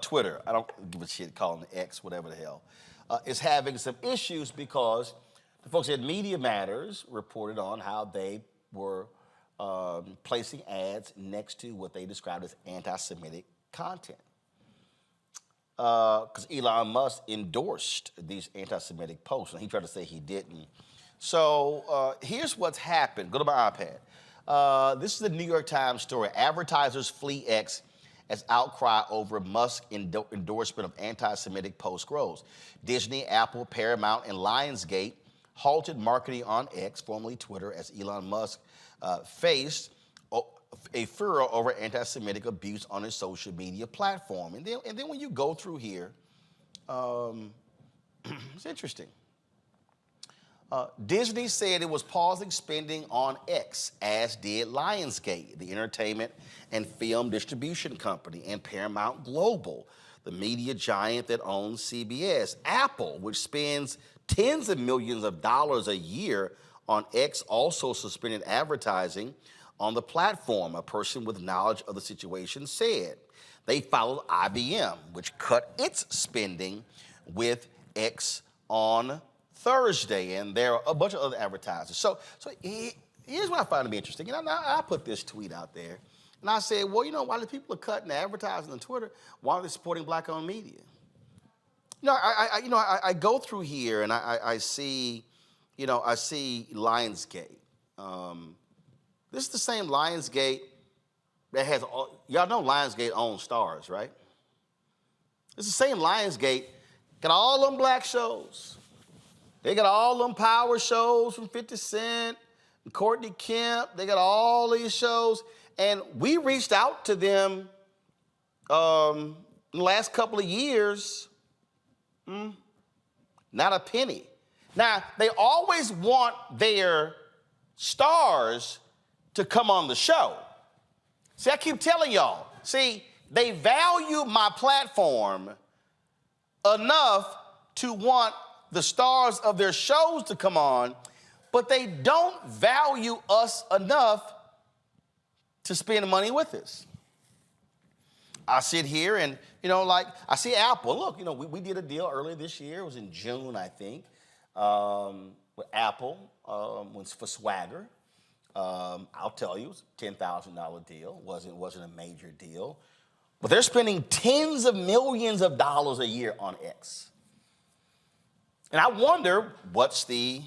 Twitter, I don't give a shit calling it X, whatever the hell, is having some issues because the folks at Media Matters reported on how they were placing ads next to what they described as anti-Semitic content. Because Elon Musk endorsed these anti-Semitic posts, and he tried to say he didn't. So here's what's happened. Go to my iPad. This is the New York Times story. Advertisers flee X as outcry over Musk endorsement of anti-Semitic post grows. Disney, Apple, Paramount, and Lionsgate halted marketing on X, formerly Twitter, as Elon Musk faced a furor over anti-Semitic abuse on his social media platform. And then when you go through here, it's interesting. Disney said it was pausing spending on X, as did Lionsgate, the entertainment and film distribution company, and Paramount Global, the media giant that owns CBS. Apple, which spends tens of millions of dollars a year on X, also suspended advertising on the platform, a person with knowledge of the situation said. They followed IBM, which cut its spending with X on Thursday, and there are a bunch of other advertisers. So here's what I find to be interesting. You know, I put this tweet out there, and I said, well, you know, while the people are cutting advertising on Twitter, why are they supporting black-owned media? You know, I go through here, and I see, you know, I see Lionsgate. This is the same Lionsgate that has, y'all know Lionsgate owns Stars, right? It's the same Lionsgate, got all them black shows. They got all them power shows from 50 Cent, and Courtney Kemp. They got all these shows. And we reached out to them in the last couple of years. Not a penny. Now, they always want their stars to come on the show. See, I keep telling y'all, see, they value my platform enough to want the stars of their shows to come on, but they don't value us enough to spend money with us. I sit here and, you know, like, I see Apple. Look, you know, we did a deal earlier this year. It was in June, I think, with Apple, was for Swagger. I'll tell you, it was a $10,000 deal. It wasn't a major deal. But they're spending tens of millions of dollars a year on X. And I wonder what's the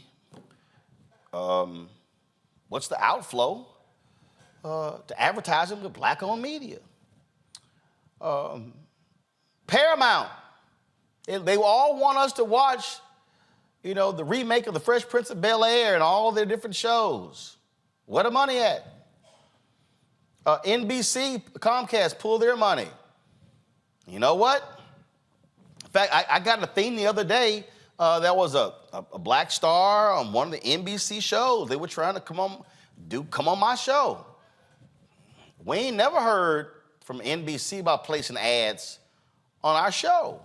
outflow to advertising with black-owned media. Paramount, they all want us to watch, you know, the remake of The Fresh Prince of Bel-Air and all their different shows. Where the money at? NBC, Comcast, pull their money. You know what? In fact, I got a thing the other day. There was a black star on one of the NBC shows. They were trying to come on my show. We ain't never heard from NBC about placing ads on our show.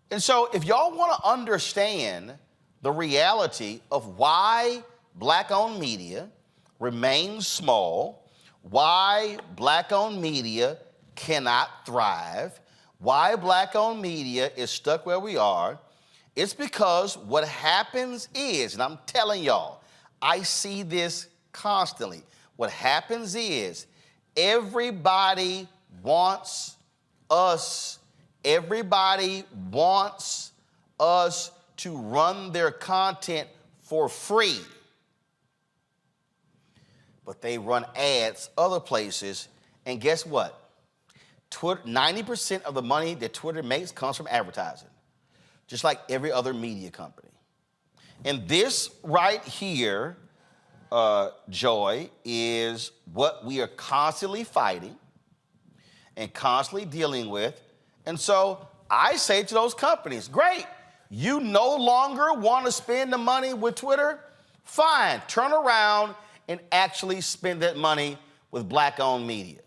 And so if y'all want to understand the reality of why black-owned media remains small, why black-owned media cannot thrive, why black-owned media is stuck where we are, it's because what happens is, and I'm telling y'all, I see this constantly. What happens is everybody wants us to run their content for free. but they run ads other places. And guess what? 90% of the money that Twitter makes comes from advertising, just like every other media company. And this right here, Joy, is what we are constantly fighting and constantly dealing with. And so I say to those companies, great, you no longer want to spend the money with Twitter? Fine, turn around and actually spend that money with Black-owned media.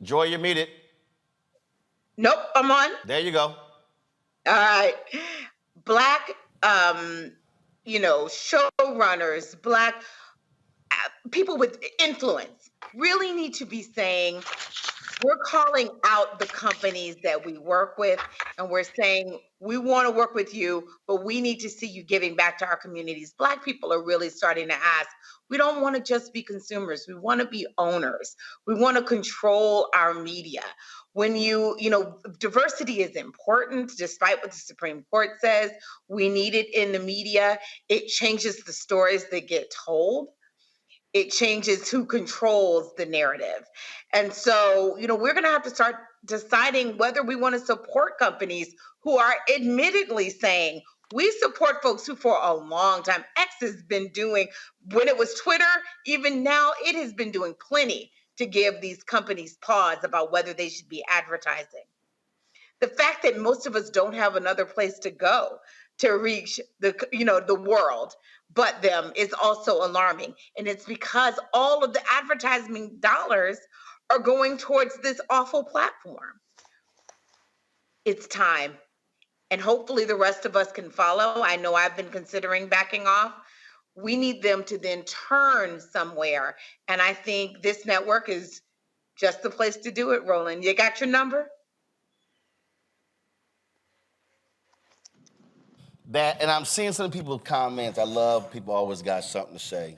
Joy, you're muted. Nope, I'm on. There you go. All right. Black, showrunners, Black people with influence really need to be saying, we're calling out the companies that we work with, and we're saying, we want to work with you, but we need to see you giving back to our communities. Black people are really starting to ask, we don't want to just be consumers. We want to be owners. We want to control our media. When diversity is important, despite what the Supreme Court says, we need it in the media. It changes the stories that get told. It changes who controls the narrative. And so, we're going to have to start deciding whether we want to support companies who are admittedly saying, we support folks who for a long time, X has been doing, when it was Twitter, even now, it has been doing plenty to give these companies pause about whether they should be advertising. The fact that most of us don't have another place to go to reach the world but them is also alarming. And it's because all of the advertising dollars are going towards this awful platform. It's time. And hopefully the rest of us can follow. I know I've been considering backing off. We need them to then turn somewhere. And I think this network is just the place to do it, Roland. You got your number? And I'm seeing some people's comments. I love people always got something to say.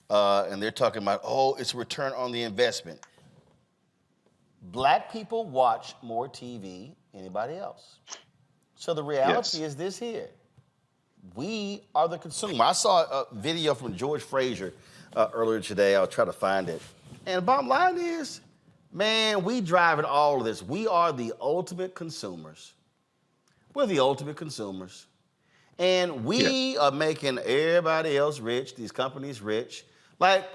And they're talking about, it's a return on the investment. Black people watch more TV than anybody else. So the reality is this here. We are the consumer. I saw a video from George Fraser earlier today. I'll try to find it. And the bottom line is, man, we driving all of this. We are the ultimate consumers. We're the ultimate consumers. And we are making everybody else rich, these companies rich. Like,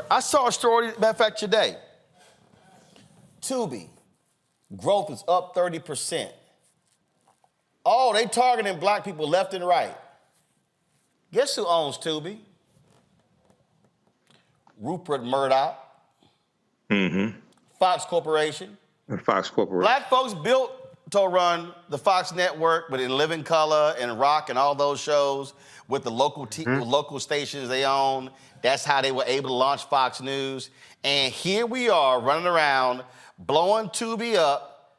I saw a story, matter of fact, today. Tubi, growth is up 30%. Oh, they targeting Black people left and right. Guess who owns Tubi? Rupert Murdoch. Fox Corporation. Fox Corporation. Black folks built to run the Fox network, but in Living Color and Rock and all those shows with the local stations they own. That's how they were able to launch Fox News. And here we are running around, blowing Tubi up,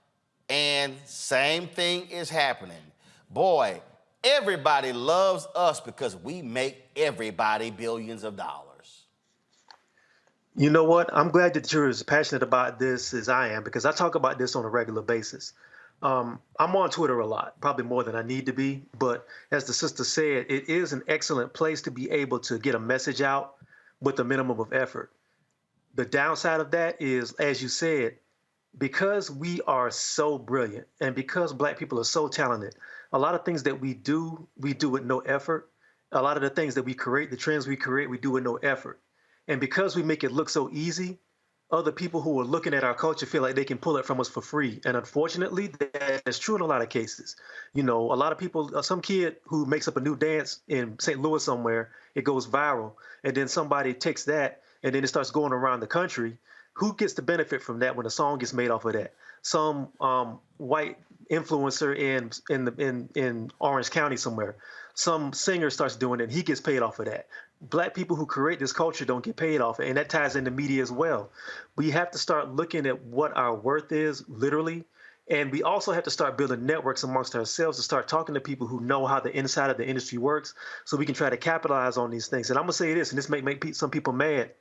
and same thing is happening. Boy, everybody loves us because we make everybody billions of dollars. You know what? I'm glad that you're as passionate about this as I am, because I talk about this on a regular basis. I'm on Twitter a lot, probably more than I need to be. But as the sister said, it is an excellent place to be able to get a message out with a minimum of effort. The downside of that is, as you said, because we are so brilliant and because Black people are so talented, a lot of things that we do with no effort. A lot of the things that we create, the trends we create, we do with no effort. And because we make it look so easy, other people who are looking at our culture feel like they can pull it from us for free. And unfortunately, that's true in a lot of cases. You know, a lot of people, some kid who makes up a new dance in St. Louis somewhere, it goes viral. And then somebody takes that and then it starts going around the country. Who gets the benefit from that when a song gets made off of that? Some white influencer in Orange County somewhere. Some singer starts doing it and he gets paid off of that. Black people who create this culture don't get paid off, and that ties into media as well. We have to start looking at what our worth is, literally, and we also have to start building networks amongst ourselves to start talking to people who know how the inside of the industry works so we can try to capitalize on these things. And I'm going to say this, and this may make some people mad.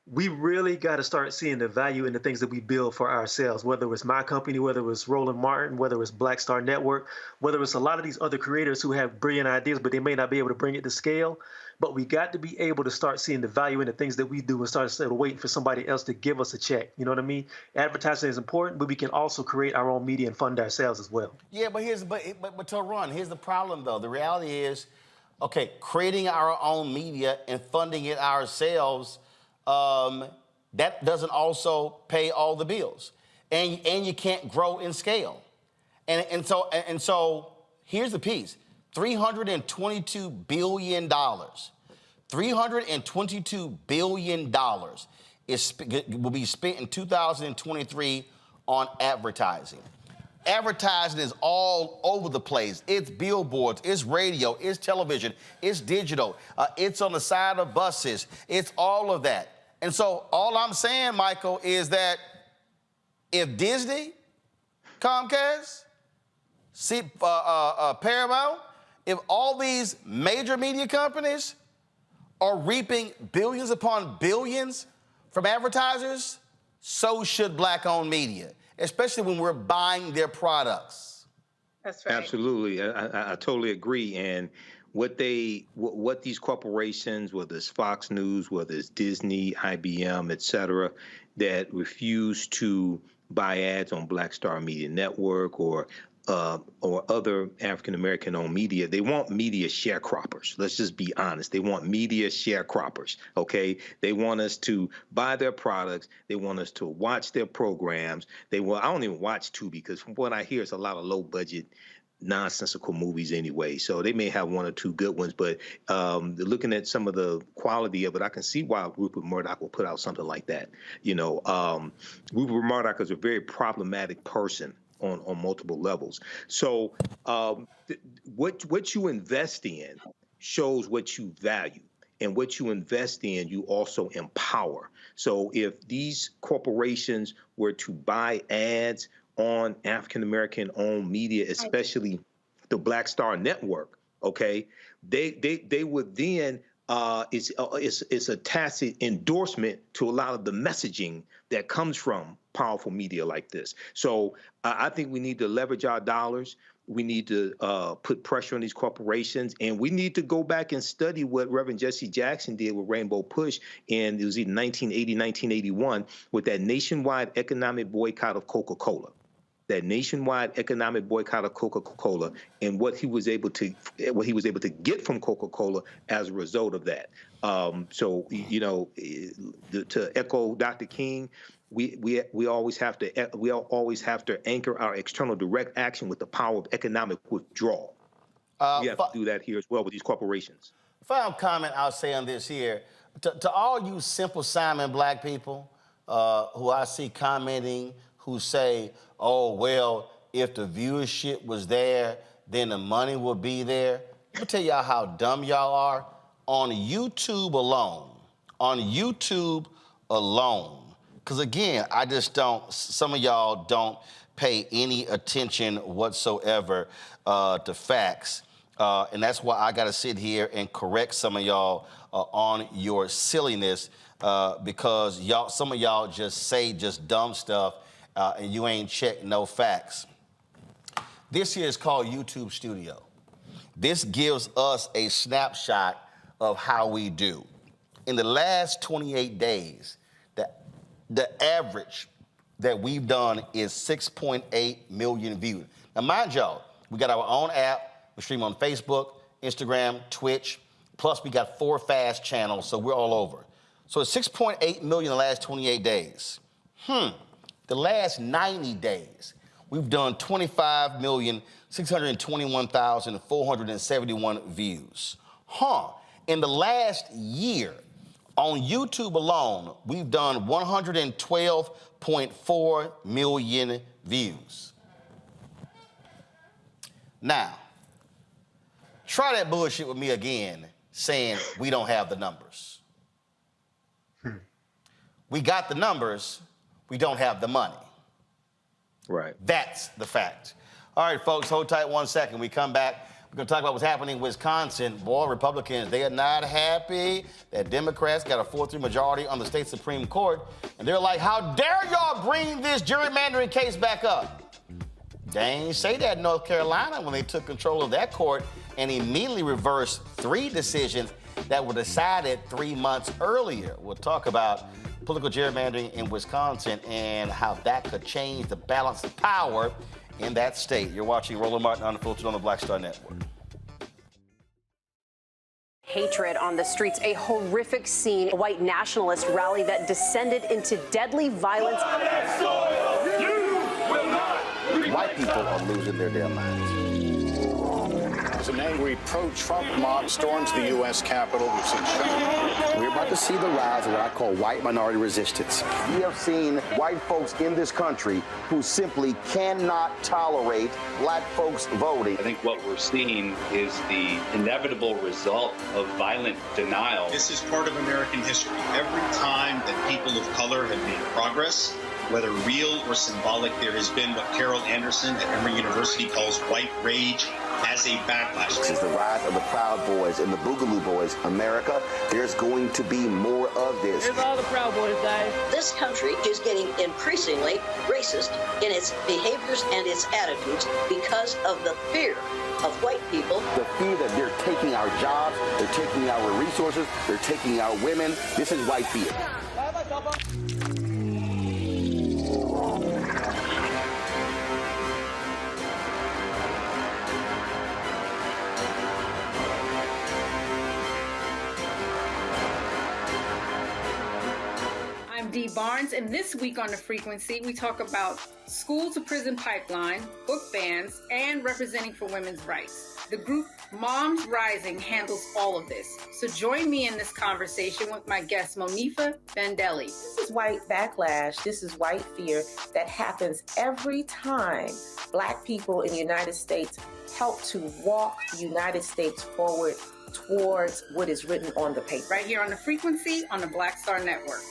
we really got to start seeing the value in the things that we build for ourselves, whether it's my company, whether it's Roland Martin, whether it's Black Star Network, whether it's a lot of these other creators who have brilliant ideas, but they may not be able to bring it to scale. But we got to be able to start seeing the value in the things that we do and start instead of waiting for somebody else to give us a check. You know what I mean? Advertising is important, but we can also create our own media and fund ourselves as well. Yeah, but to run, here's the problem though. The reality is, okay, creating our own media and funding it ourselves, that doesn't also pay all the bills, and you can't grow in scale, and so here's the piece: $322 billion, $322 billion will be spent in 2023 on advertising. Advertising is all over the place. It's billboards, it's radio, it's television, it's digital, it's on the side of buses, it's all of that. And so all I'm saying, Michael, is that if Disney, Comcast, Paramount, if all these major media companies are reaping billions upon billions from advertisers, so should Black-owned media, especially when we're buying their products. That's right. Absolutely. I totally agree. And what these corporations, whether it's Fox News, whether it's Disney, IBM, et cetera, that refuse to buy ads on Black Star Media Network or other African-American owned media, they want media sharecroppers. Let's just be honest. They want media sharecroppers, okay? They want us to buy their products. They want us to watch their programs. I don't even watch Tubi because from what I hear, it's a lot of low-budget, nonsensical movies anyway. So they may have one or two good ones, but looking at some of the quality of it, I can see why Rupert Murdoch will put out something like that. You know, Rupert Murdoch is a very problematic person on multiple levels. So what you invest in shows what you value, and what you invest in, you also empower. So if these corporations were to buy ads on African-American owned media, especially the Black Star Network, okay, they would then, it's a tacit endorsement to a lot of the messaging that comes from powerful media like this. So I think we need to leverage our dollars. We need to put pressure on these corporations, and we need to go back and study what Reverend Jesse Jackson did with Rainbow Push in, it was either 1980, 1981, with that nationwide economic boycott of Coca-Cola. That nationwide economic boycott of Coca-Cola, and what he was able to get from Coca-Cola as a result of that. So you know, to echo Dr. King, we always have to anchor our external direct action with the power of economic withdrawal. We have to do that here as well with these corporations. Final comment I'll say on this here, to all you Simple Simon Black people who I see commenting, who say, oh, well, if the viewership was there, then the money would be there. Let me tell y'all how dumb y'all are. On YouTube alone, because again, I just don't, some of y'all don't pay any attention whatsoever to facts. And that's why I got to sit here and correct some of y'all on your silliness because some of y'all just say just dumb stuff and you ain't checked no facts. This here is called YouTube Studio. This gives us a snapshot of how we do. In the last 28 days, the average that we've done is 6.8 million views. Now, mind y'all, we got our own app. We stream on Facebook, Instagram, Twitch. Plus, we got 4 fast channels, so we're all over. So it's 6.8 million in the last 28 days. The last 90 days, we've done 25,621,471 views. In the last year, on YouTube alone, we've done 112.4 million views. Now, try that bullshit with me again, saying we don't have the numbers. We got the numbers, we don't have the money. Right. That's the fact. All right, folks, hold tight 1 second. We come back. We're going to talk about what's happening in Wisconsin. Boy, Republicans, they are not happy that Democrats got a 4-3 majority on the state Supreme Court. And they're like, how dare y'all bring this gerrymandering case back up? They ain't say that in North Carolina when they took control of that court and immediately reversed 3 decisions that were decided 3 months earlier. We'll talk about political gerrymandering in Wisconsin and how that could change the balance of power in that state. You're watching Roland Martin Unfiltered on the Black Star Network. Hatred on the streets, a horrific scene, a white nationalist rally that descended into deadly violence. White people are losing their damn minds. As an angry pro-Trump mob storms the U.S. Capitol, we've seen shots. We're about to see the rise of what I call white minority resistance. We have seen white folks in this country who simply cannot tolerate black folks voting. I think what we're seeing is the inevitable result of violent denial. This is part of American history. Every time that people of color have made progress, whether real or symbolic, there has been what Carol Anderson at Emory University calls white rage as a backlash. This is the rise of the Proud Boys and the Boogaloo Boys. America, there's going to be more of this. Here's all the Proud Boys, guys. This country is getting increasingly racist in its behaviors and its attitudes because of the fear of white people. The fear that they're taking our jobs, they're taking our resources, they're taking our women. This is white fear. I'm Dee Barnes, and this week on The Frequency, we talk about school to prison pipeline, book bans, and representing for women's rights. The group Moms Rising handles all of this. So join me in this conversation with my guest, Monifa Bandelli. This is white backlash. This is white fear that happens every time Black people in the United States help to walk the United States forward towards what is written on the paper. Right here on The Frequency on the Black Star Network.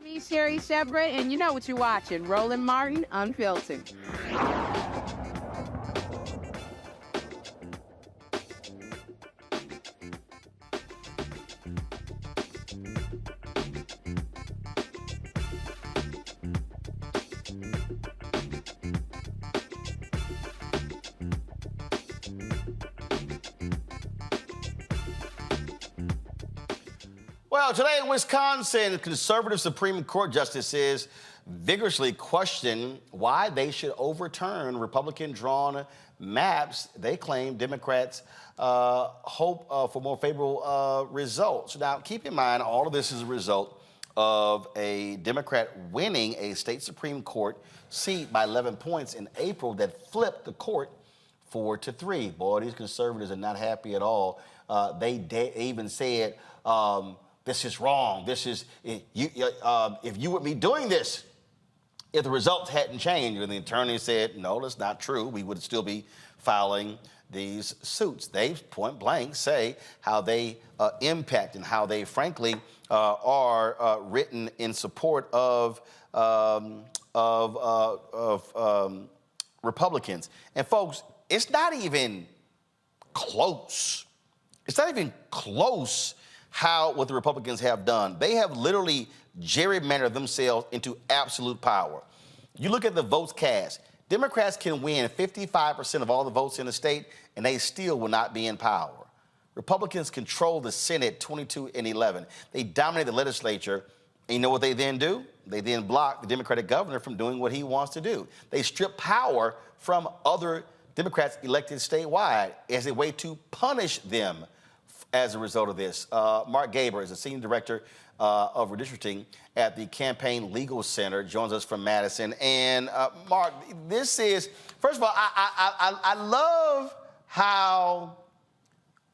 Me, Sherry Shepard, and you know what you're watching, Roland Martin Unfiltered. Well, today in Wisconsin, conservative Supreme Court justices vigorously question why they should overturn Republican-drawn maps. They claim Democrats hope for more favorable results. Now, keep in mind, all of this is a result of a Democrat winning a state Supreme Court seat by 11 points in April that flipped the court 4-3. Boy, these conservatives are not happy at all. They even said, this is wrong. This is, if you would be doing this, if the results hadn't changed. And the attorney said, no, that's not true. We would still be filing these suits. They point blank say how they impact and how they, frankly, are written in support of Republicans. And folks, it's not even close. It's not even close what the Republicans have done. They have literally gerrymandered themselves into absolute power. You look at the votes cast. Democrats can win 55% of all the votes in the state, and they still will not be in power. Republicans control the Senate 22-11. They dominate the legislature, and you know what they then do? They then block the Democratic governor from doing what he wants to do. They strip power from other Democrats elected statewide as a way to punish them as a result of this. Mark Gaber is the Senior Director of Redistricting at the Campaign Legal Center, joins us from Madison. And Mark, this is, first of all, I love how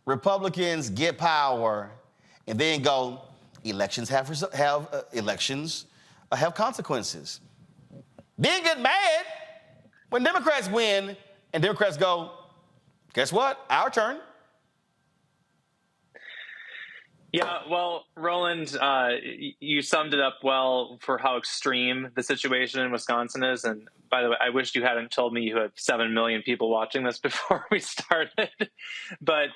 Republicans get power and then go, elections have consequences. Then get mad when Democrats win and Democrats go, guess what? Our turn. Yeah, well, Roland, you summed it up well for how extreme the situation in Wisconsin is. And by the way, I wish you hadn't told me you had 7 million people watching this before we started. But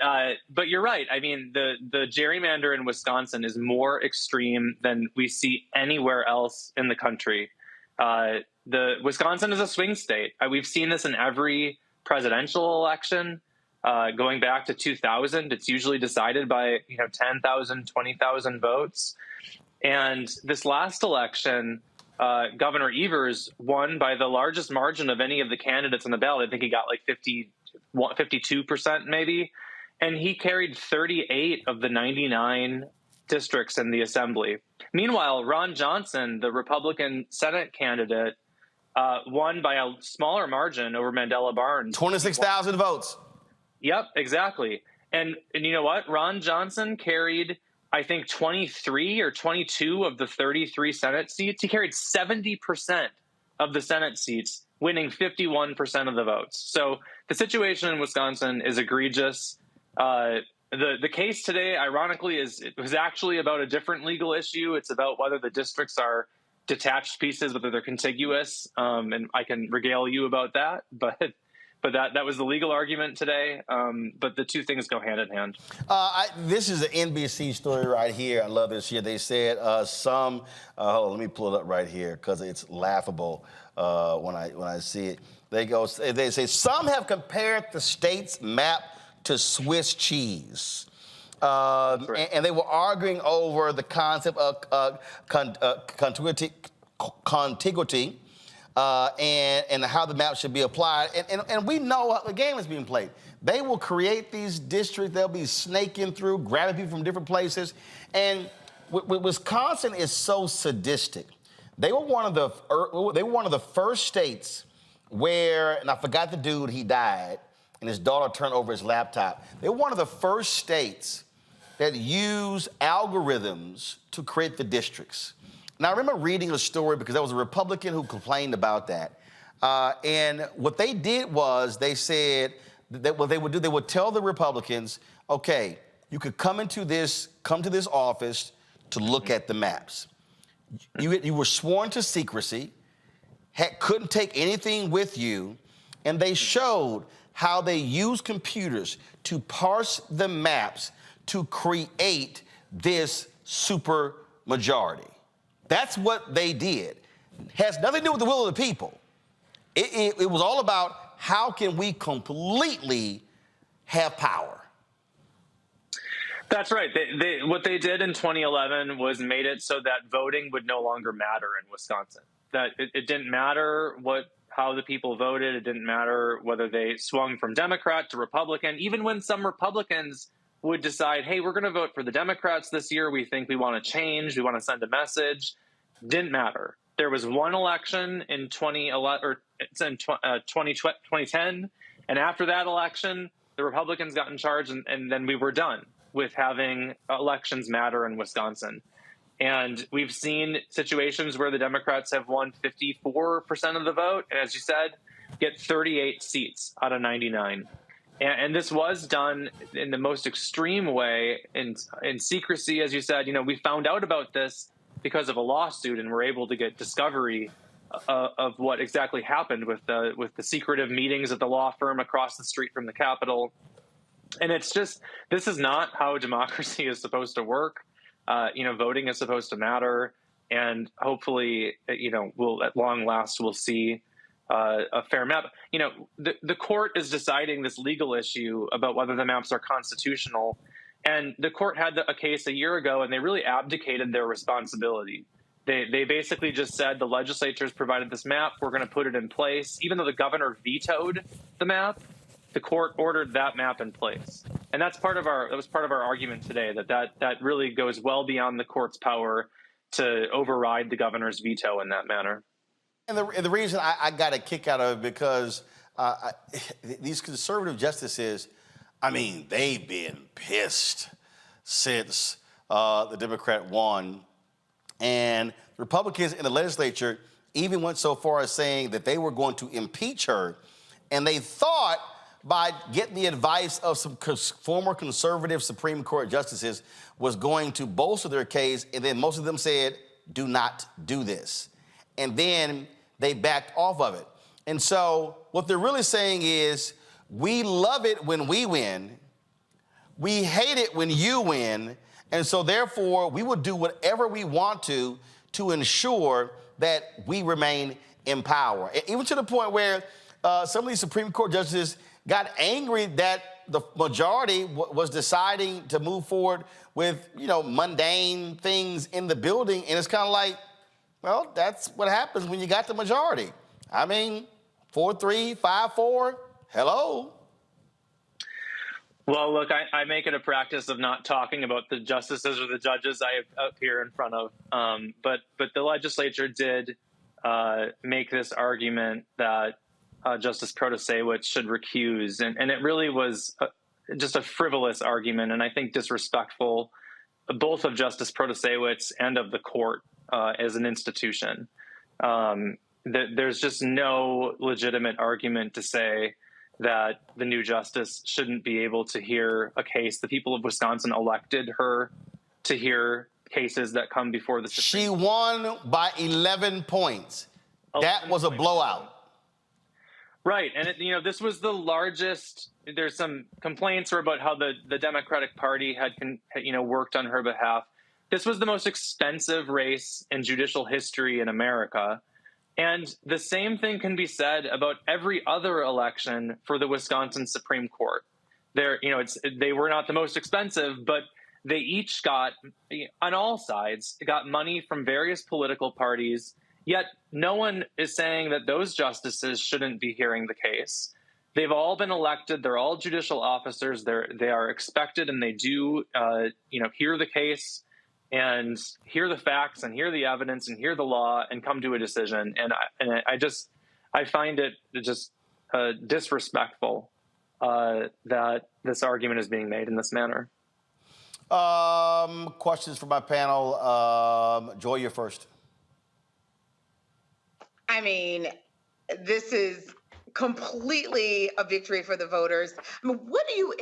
you're right. I mean, the gerrymander in Wisconsin is more extreme than we see anywhere else in the country. The Wisconsin is a swing state. We've seen this in every presidential election. Going back to 2000, it's usually decided by 10,000, 20,000 votes. And this last election, Governor Evers won by the largest margin of any of the candidates on the ballot. I think he got like 52% maybe. And he carried 38 of the 99 districts in the assembly. Meanwhile, Ron Johnson, the Republican Senate candidate, won by a smaller margin over Mandela Barnes. 26,000 votes. Yep, exactly. And you know what? Ron Johnson carried, I think, 23 or 22 of the 33 Senate seats. He carried 70% of the Senate seats, winning 51% of the votes. So the situation in Wisconsin is egregious. The case today, ironically, was actually about a different legal issue. It's about whether the districts are detached pieces, whether they're contiguous, and I can regale you about that. But that was the legal argument today. But the two things go hand in hand. This is an NBC story right here. I love this here. They said hold on, let me pull it up right here because it's laughable when I see it. They say some have compared the state's map to Swiss cheese. And they were arguing over the concept of contiguity and how the map should be applied. And we know how the game is being played. They will create these districts. They'll be snaking through, grabbing people from different places. And Wisconsin is so sadistic. They were one of the first states where, and I forgot the dude, he died, and his daughter turned over his laptop. They were one of the first states that used algorithms to create the districts. Now, I remember reading a story because there was a Republican who complained about that. And what they did was they said that what they would tell the Republicans, okay, you could come to this office to look at the maps. You were sworn to secrecy, couldn't take anything with you, and they showed how they used computers to parse the maps to create this super majority. That's what they did. Has nothing to do with the will of the people. It was all about how can we completely have power. That's right. What they did in 2011 was made it so that voting would no longer matter in Wisconsin. That it didn't matter how the people voted. It didn't matter whether they swung from Democrat to Republican. Even when some Republicans would decide, hey, we're going to vote for the Democrats this year. We think we want to change. We want to send a message. Didn't matter. There was one election in 2010. And after that election, the Republicans got in charge, and then we were done with having elections matter in Wisconsin. And we've seen situations where the Democrats have won 54% of the vote, and as you said, get 38 seats out of 99. And this was done in the most extreme way in secrecy, as you said. We found out about this because of a lawsuit, and were able to get discovery of what exactly happened with the secretive meetings at the law firm across the street from the Capitol. And it's just, this is not how democracy is supposed to work. Voting is supposed to matter, and hopefully, we'll at long last we'll see a fair map. The court is deciding this legal issue about whether the maps are constitutional, and the court had a case a year ago, and they really abdicated their responsibility. They basically just said the legislature's provided this map, we're going to put it in place, even though the governor vetoed the map. The court ordered that map in place, and that was part of our argument today. That really goes well beyond the court's power to override the governor's veto in that manner. And the reason I got a kick out of it because these conservative justices, they've been pissed since the Democrat won, and Republicans in the legislature even went so far as saying that they were going to impeach her, and they thought by getting the advice of some former conservative Supreme Court justices, was going to bolster their case, and then most of them said, do not do this. And then they backed off of it. And so what they're really saying is, we love it when we win, we hate it when you win, and so therefore we will do whatever we want to ensure that we remain in power. Even to the point where some of these Supreme Court justices got angry that the majority was deciding to move forward with, mundane things in the building. And it's kind of like, well, that's what happens when you got the majority. I mean, 4-3, 5-4, hello. Well, look, I make it a practice of not talking about the justices or the judges I appear in front of. But the legislature did make this argument that Justice Protasewicz should recuse. And it really was just a frivolous argument, and I think disrespectful, both of Justice Protasewicz and of the court as an institution. There's just no legitimate argument to say that the new justice shouldn't be able to hear a case. The people of Wisconsin elected her to hear cases that come before the Supreme She won by 11 points. That was a blowout. Right. And, this was the largest. There's some complaints about how the Democratic Party had worked on her behalf. This was the most expensive race in judicial history in America. And the same thing can be said about every other election for the Wisconsin Supreme Court. They were not the most expensive, but they each got, on all sides, got money from various political parties. Yet no one is saying that those justices shouldn't be hearing the case. They've all been elected. They're all judicial officers. They are expected, and they do, hear the case and hear the facts and hear the evidence and hear the law and come to a decision. And I find it just disrespectful that this argument is being made in this manner. Questions for my panel. Joy, you're first. I mean, this is completely a victory for the voters. I mean, what do you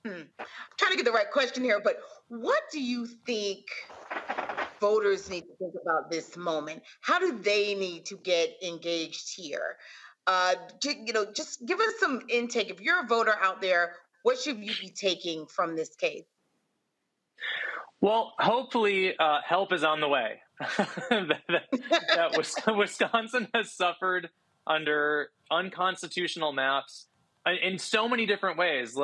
I'm trying to get the right question here, but what do you think voters need to think about this moment? How do they need to get engaged here? Just give us some intake. If you're a voter out there, what should you be taking from this case? Well, hopefully help is on the way. that Wisconsin has suffered under unconstitutional maps in so many different ways.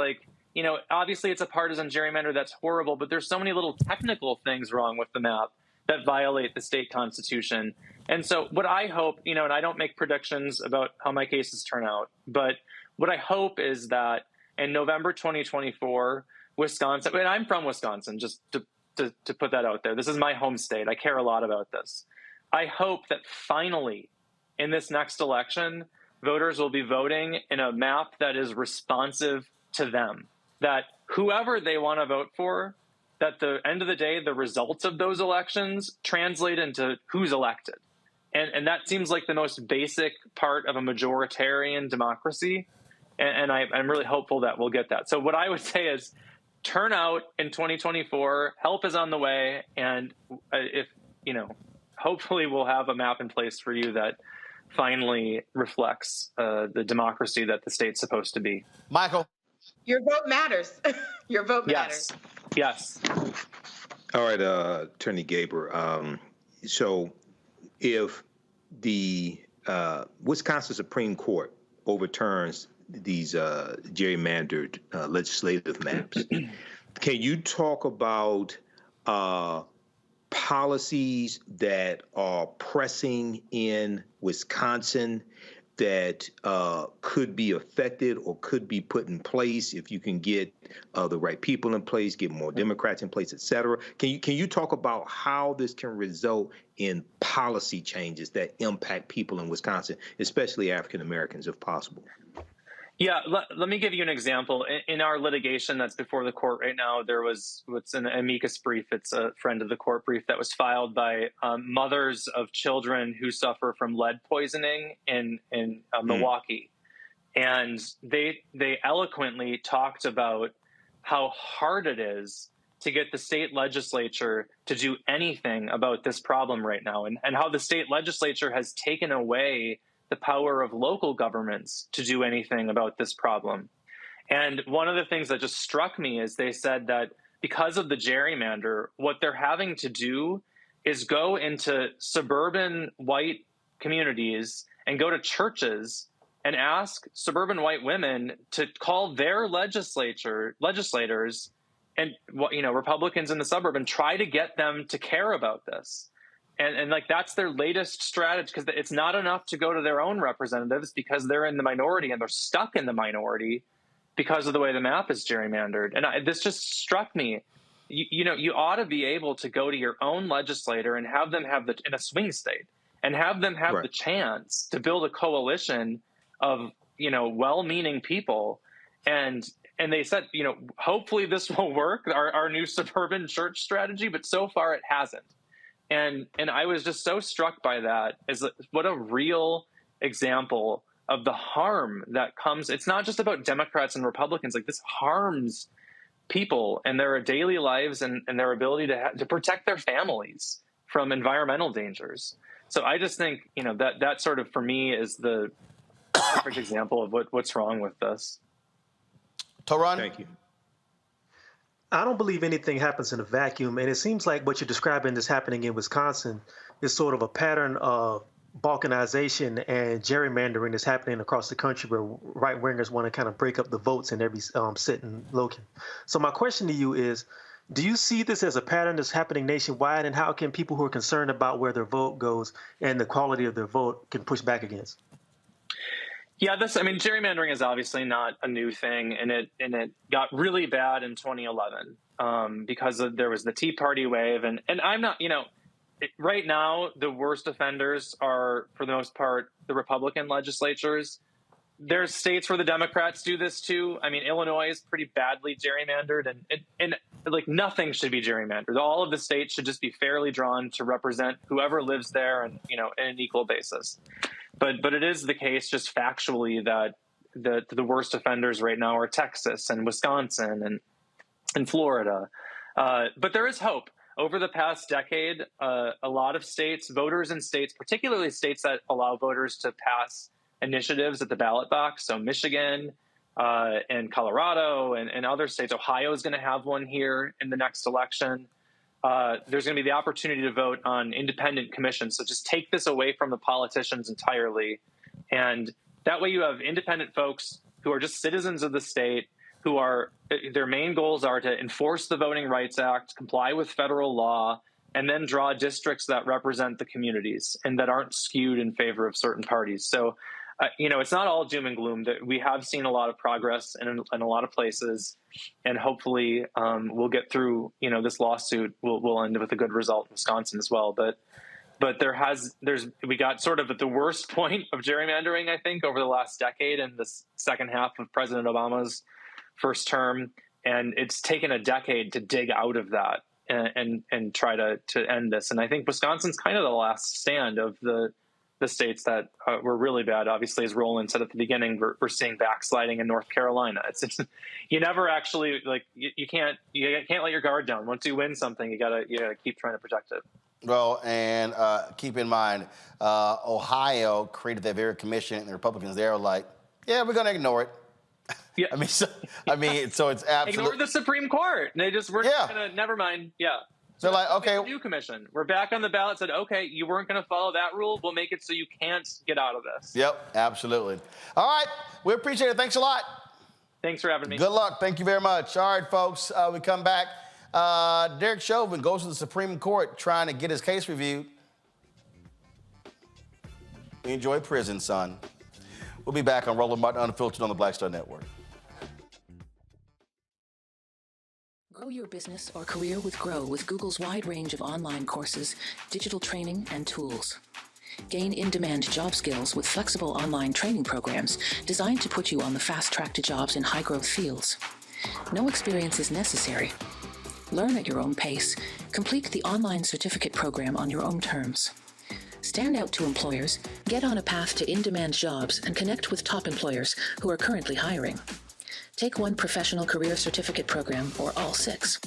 Obviously it's a partisan gerrymander that's horrible, but there's so many little technical things wrong with the map that violate the state constitution. And so what I hope, and I don't make predictions about how my cases turn out, but what I hope is that in November 2024, Wisconsin, and I'm from Wisconsin, just to put that out there. This is my home state. I care a lot about this. I hope that finally in this next election, voters will be voting in a map that is responsive to them, that whoever they want to vote for, that at the end of the day, the results of those elections translate into who's elected. And that seems like the most basic part of a majoritarian democracy. And I'm really hopeful that we'll get that. So what I would say is, turn out in 2024, help is on the way, and hopefully we'll have a map in place for you that finally reflects the democracy that the state's supposed to be. Michael? Your vote matters. Your vote matters. Yes. All right, Attorney Gaber. So if the Wisconsin Supreme Court overturns these gerrymandered legislative maps, can you talk about policies that are pressing in Wisconsin that could be affected or could be put in place if you can get the right people in place, get more Democrats in place, et cetera? Can you talk about how this can result in policy changes that impact people in Wisconsin, especially African Americans, if possible? Yeah, let me give you an example. In our litigation that's before the court right now, there was what's an amicus brief. It's a friend of the court brief that was filed by mothers of children who suffer from lead poisoning in Milwaukee. And they eloquently talked about how hard it is to get the state legislature to do anything about this problem right now, and how the state legislature has taken away the power of local governments to do anything about this problem. And one of the things that just struck me is they said that because of the gerrymander, what they're having to do is go into suburban white communities and go to churches and ask suburban white women to call their legislators and, you know, Republicans in the suburb and try to get them to care about this. And like, that's their latest strategy, because it's not enough to go to their own representatives because they're in the minority and they're stuck in the minority because of the way the map is gerrymandered. And this just struck me. You know, you ought to be able to go to your own legislator and have them have in a swing state and have them have the chance to build a coalition of, you know, well-meaning people. And they said, you know, hopefully this will work, our new suburban church strategy, but so far it hasn't. And I was just so struck by that, as what a real example of the harm that comes. It's not just about Democrats and Republicans. Like, this harms people and their daily lives and their ability to protect their families from environmental dangers. So I just think, you know, that sort of, for me, is the perfect example of what's wrong with this. Toron? Thank you. I don't believe anything happens in a vacuum, and it seems like what you're describing is happening in Wisconsin is sort of a pattern of balkanization and gerrymandering that's happening across the country, where right-wingers want to kind of break up the votes in every sitting location. So my question to you is, do you see this as a pattern that's happening nationwide, and how can people who are concerned about where their vote goes and the quality of their vote can push back against? Yeah, gerrymandering is obviously not a new thing, and it got really bad in 2011 because there was the Tea Party wave, and I'm not, you know, right now the worst offenders are, for the most part, the Republican legislatures. There's states where the Democrats do this too. I mean, Illinois is pretty badly gerrymandered, and like, nothing should be gerrymandered. All of the states should just be fairly drawn to represent whoever lives there, and, you know, in an equal basis. But it is the case, just factually, that the worst offenders right now are Texas and Wisconsin and Florida. But there is hope. Over the past decade, a lot of states, voters in states, particularly states that allow voters to pass initiatives at the ballot box, so Michigan and Colorado and other states. Ohio is going to have one here in the next election. There's going to be the opportunity to vote on independent commissions. So just take this away from the politicians entirely. And that way you have independent folks who are just citizens of the state, who are, their main goals are to enforce the Voting Rights Act, comply with federal law, and then draw districts that represent the communities and that aren't skewed in favor of certain parties. So, you know, it's not all doom and gloom. That we have seen a lot of progress in a lot of places, and hopefully we'll get through. You know, this lawsuit will end with a good result in Wisconsin as well. But we got sort of at the worst point of gerrymandering, I think, over the last decade in the second half of President Obama's first term, and it's taken a decade to dig out of that and try to end this. And I think Wisconsin's kind of the last stand of the states that were really bad. Obviously, as Roland said at the beginning, we're seeing backsliding in North Carolina. It's you never actually, like, you can't let your guard down. Once you win something, you gotta keep trying to protect it. Well, and keep in mind, Ohio created that very commission, and the Republicans there are like, yeah, we're gonna ignore it. Yeah. So it's absolutely ignore the Supreme Court. They just we're gonna never mind. Yeah. So like, okay, new commission. We're back on the ballot. Said, okay, you weren't going to follow that rule. We'll make it so you can't get out of this. Yep, absolutely. All right, we appreciate it. Thanks a lot. Thanks for having me. Good luck. Thank you very much. All right, folks, we come back. Derek Chauvin goes to the Supreme Court trying to get his case reviewed. Enjoy prison, son. We'll be back on Roland Martin Unfiltered on the Black Star Network. Grow your business or career with Grow with Google's wide range of online courses, digital training, and tools. Gain in-demand job skills with flexible online training programs designed to put you on the fast track to jobs in high-growth fields. No experience is necessary. Learn at your own pace. Complete the online certificate program on your own terms. Stand out to employers, get on a path to in-demand jobs, and connect with top employers who are currently hiring. Take one professional career certificate program or all 6.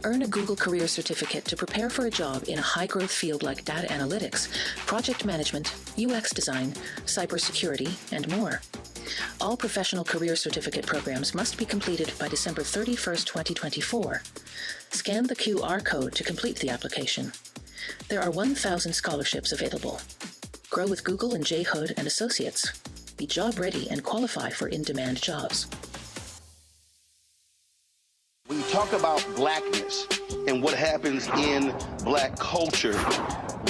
Earn a Google Career Certificate to prepare for a job in a high-growth field like data analytics, project management, UX design, cybersecurity, and more. All professional career certificate programs must be completed by December 31st, 2024. Scan the QR code to complete the application. There are 1,000 scholarships available. Grow with Google and J. Hood and Associates. Be job ready and qualify for in-demand jobs. When you talk about blackness and what happens in black culture,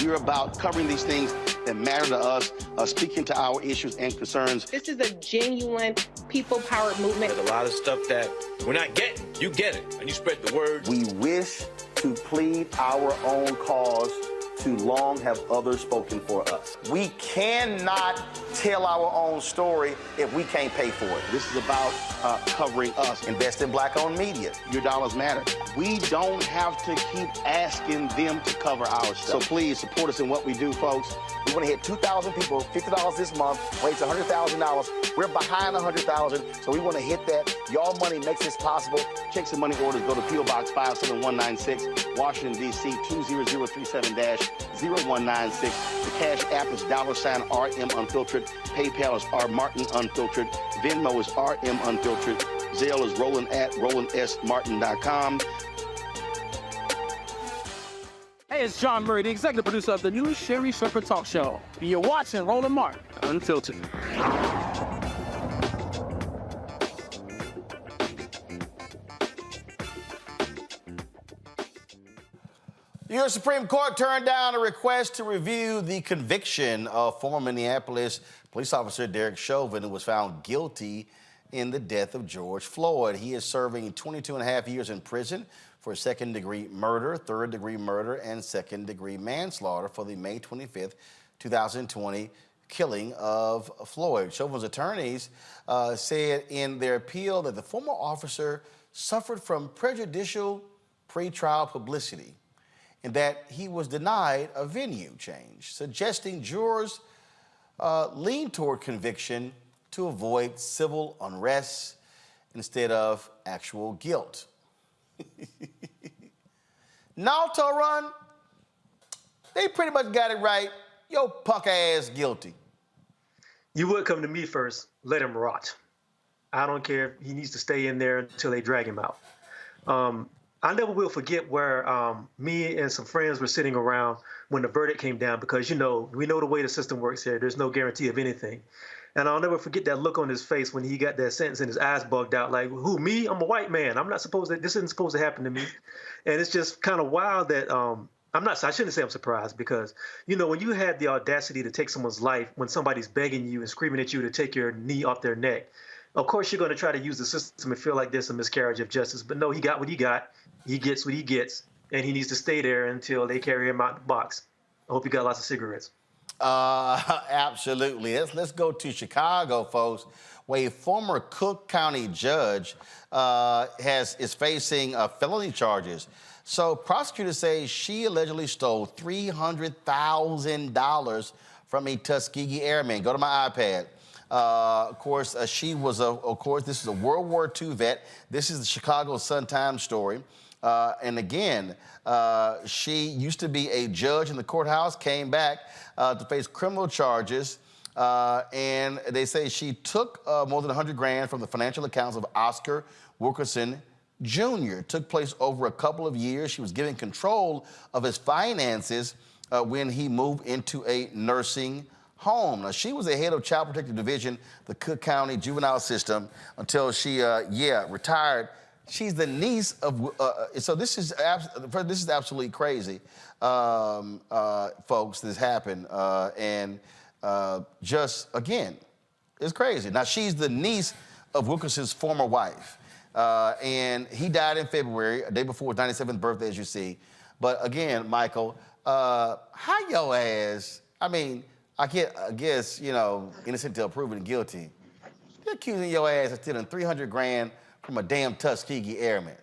we're about covering these things that matter to us, speaking to our issues and concerns. This is a genuine people-powered movement. There's a lot of stuff that we're not getting. You get it, and you spread the word. We wish to plead our own cause. Too long have others spoken for us. We cannot tell our own story if we can't pay for it. This is about covering us. Invest in black-owned media. Your dollars matter. We don't have to keep asking them to cover our stuff. So please support us in what we do, folks. We want to hit 2,000 people, $50 this month, raise $100,000. We're behind 100,000, so we want to hit that. Y'all money makes this possible. Check some money orders. Go to P.O. Box 57196, Washington, D.C. 20037-0196. The Cash App is $RM Unfiltered. PayPal is R Martin Unfiltered. Venmo is RM Unfiltered. Zelle is Roland at RolandSMartin.com. Hey, it's John Murray, the executive producer of the new Sherry Shepherd Talk Show. You're watching Roland Martin Unfiltered. The U.S. Supreme Court turned down a request to review the conviction of former Minneapolis police officer Derek Chauvin, who was found guilty in the death of George Floyd. He is serving 22 and a half years in prison for second-degree murder, third-degree murder, and second-degree manslaughter for the May 25th, 2020 killing of Floyd. Chauvin's attorneys said in their appeal that the former officer suffered from prejudicial pretrial publicity and that he was denied a venue change, suggesting jurors lean toward conviction to avoid civil unrest instead of actual guilt. Nalto run, they pretty much got it right. Yo, punk ass guilty. You would come to me first, let him rot. I don't care if he needs to stay in there until they drag him out. I never will forget where me and some friends were sitting around when the verdict came down, because, you know, we know the way the system works here. There's no guarantee of anything. And I'll never forget that look on his face when he got that sentence and his eyes bugged out, like, who, me? I'm a white man. I'm not supposed to, this isn't supposed to happen to me. And it's just kind of wild that, I shouldn't say I'm surprised, because, you know, when you have the audacity to take someone's life, when somebody's begging you and screaming at you to take your knee off their neck, of course you're going to try to use the system and feel like there's a miscarriage of justice. But no, he got what he got. He gets what he gets, and he needs to stay there until they carry him out the box. I hope he got lots of cigarettes. Absolutely. Let's go to Chicago, folks, where a former Cook County judge is facing felony charges. So prosecutors say she allegedly stole $300,000 from a Tuskegee Airman. Go to my iPad. Of course, she was this is a World War II vet. This is the Chicago Sun-Times story. And again, she used to be a judge in the courthouse, came back to face criminal charges. And they say she took more than $100,000 from the financial accounts of Oscar Wilkerson Jr. It took place over a couple of years. She was given control of his finances when he moved into a nursing home. Now, she was the head of Child Protective Division, the Cook County Juvenile System, until she, retired. She's the niece of, so this is absolutely crazy, folks, this happened. Just, again, it's crazy. Now, she's the niece of Wilkerson's former wife. And he died in February, a day before his 97th birthday, as you see. But again, Michael, how your ass, I guess, you know, innocent till proven guilty. You're accusing your ass of stealing $300,000 from a damn Tuskegee Airman.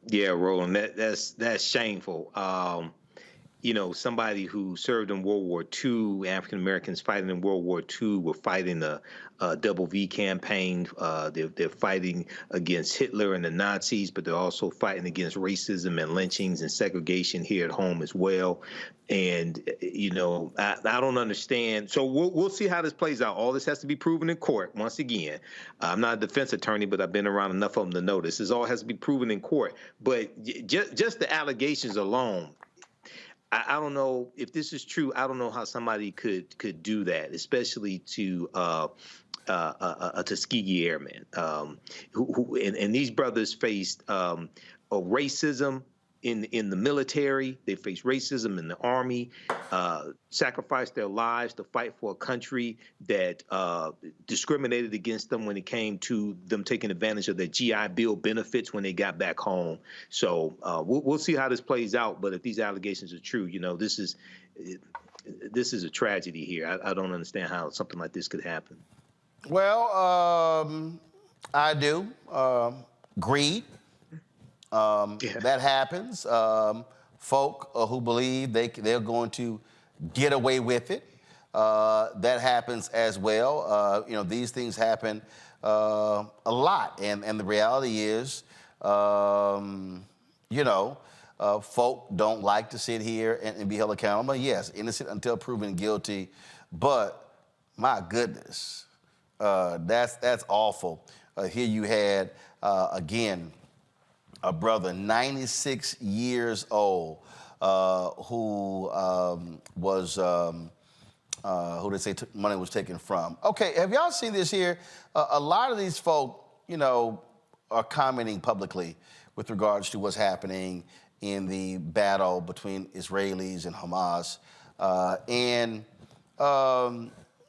Yeah, Roland, that's shameful. somebody who served in World War II, African Americans fighting in World War II were fighting the Double V campaign. They're fighting against Hitler and the Nazis, but they're also fighting against racism and lynchings and segregation here at home as well. And, I don't understand. So we'll see how this plays out. All this has to be proven in court. Once again, I'm not a defense attorney, but I've been around enough of them to know this. This all has to be proven in court. But just the allegations alone, I don't know if this is true. I don't know how somebody could do that, especially to a Tuskegee Airman, and these brothers faced racism in the military. They faced racism in the Army, sacrificed their lives to fight for a country that discriminated against them when it came to them taking advantage of their GI Bill benefits when they got back home. So we'll see how this plays out. But if these allegations are true, this is a tragedy here. I don't understand how something like this could happen. Well, I do. Greed. That happens. Folk who believe they're going to get away with it. That happens as well. These things happen a lot. And the reality is, folk don't like to sit here and be held accountable. Yes, innocent until proven guilty. But my goodness, that's awful. Here you had, again, a brother, 96 years old, who was, who they say money was taken from. Okay, have y'all seen this here? A lot of these folk, are commenting publicly with regards to what's happening in the battle between Israelis and Hamas. And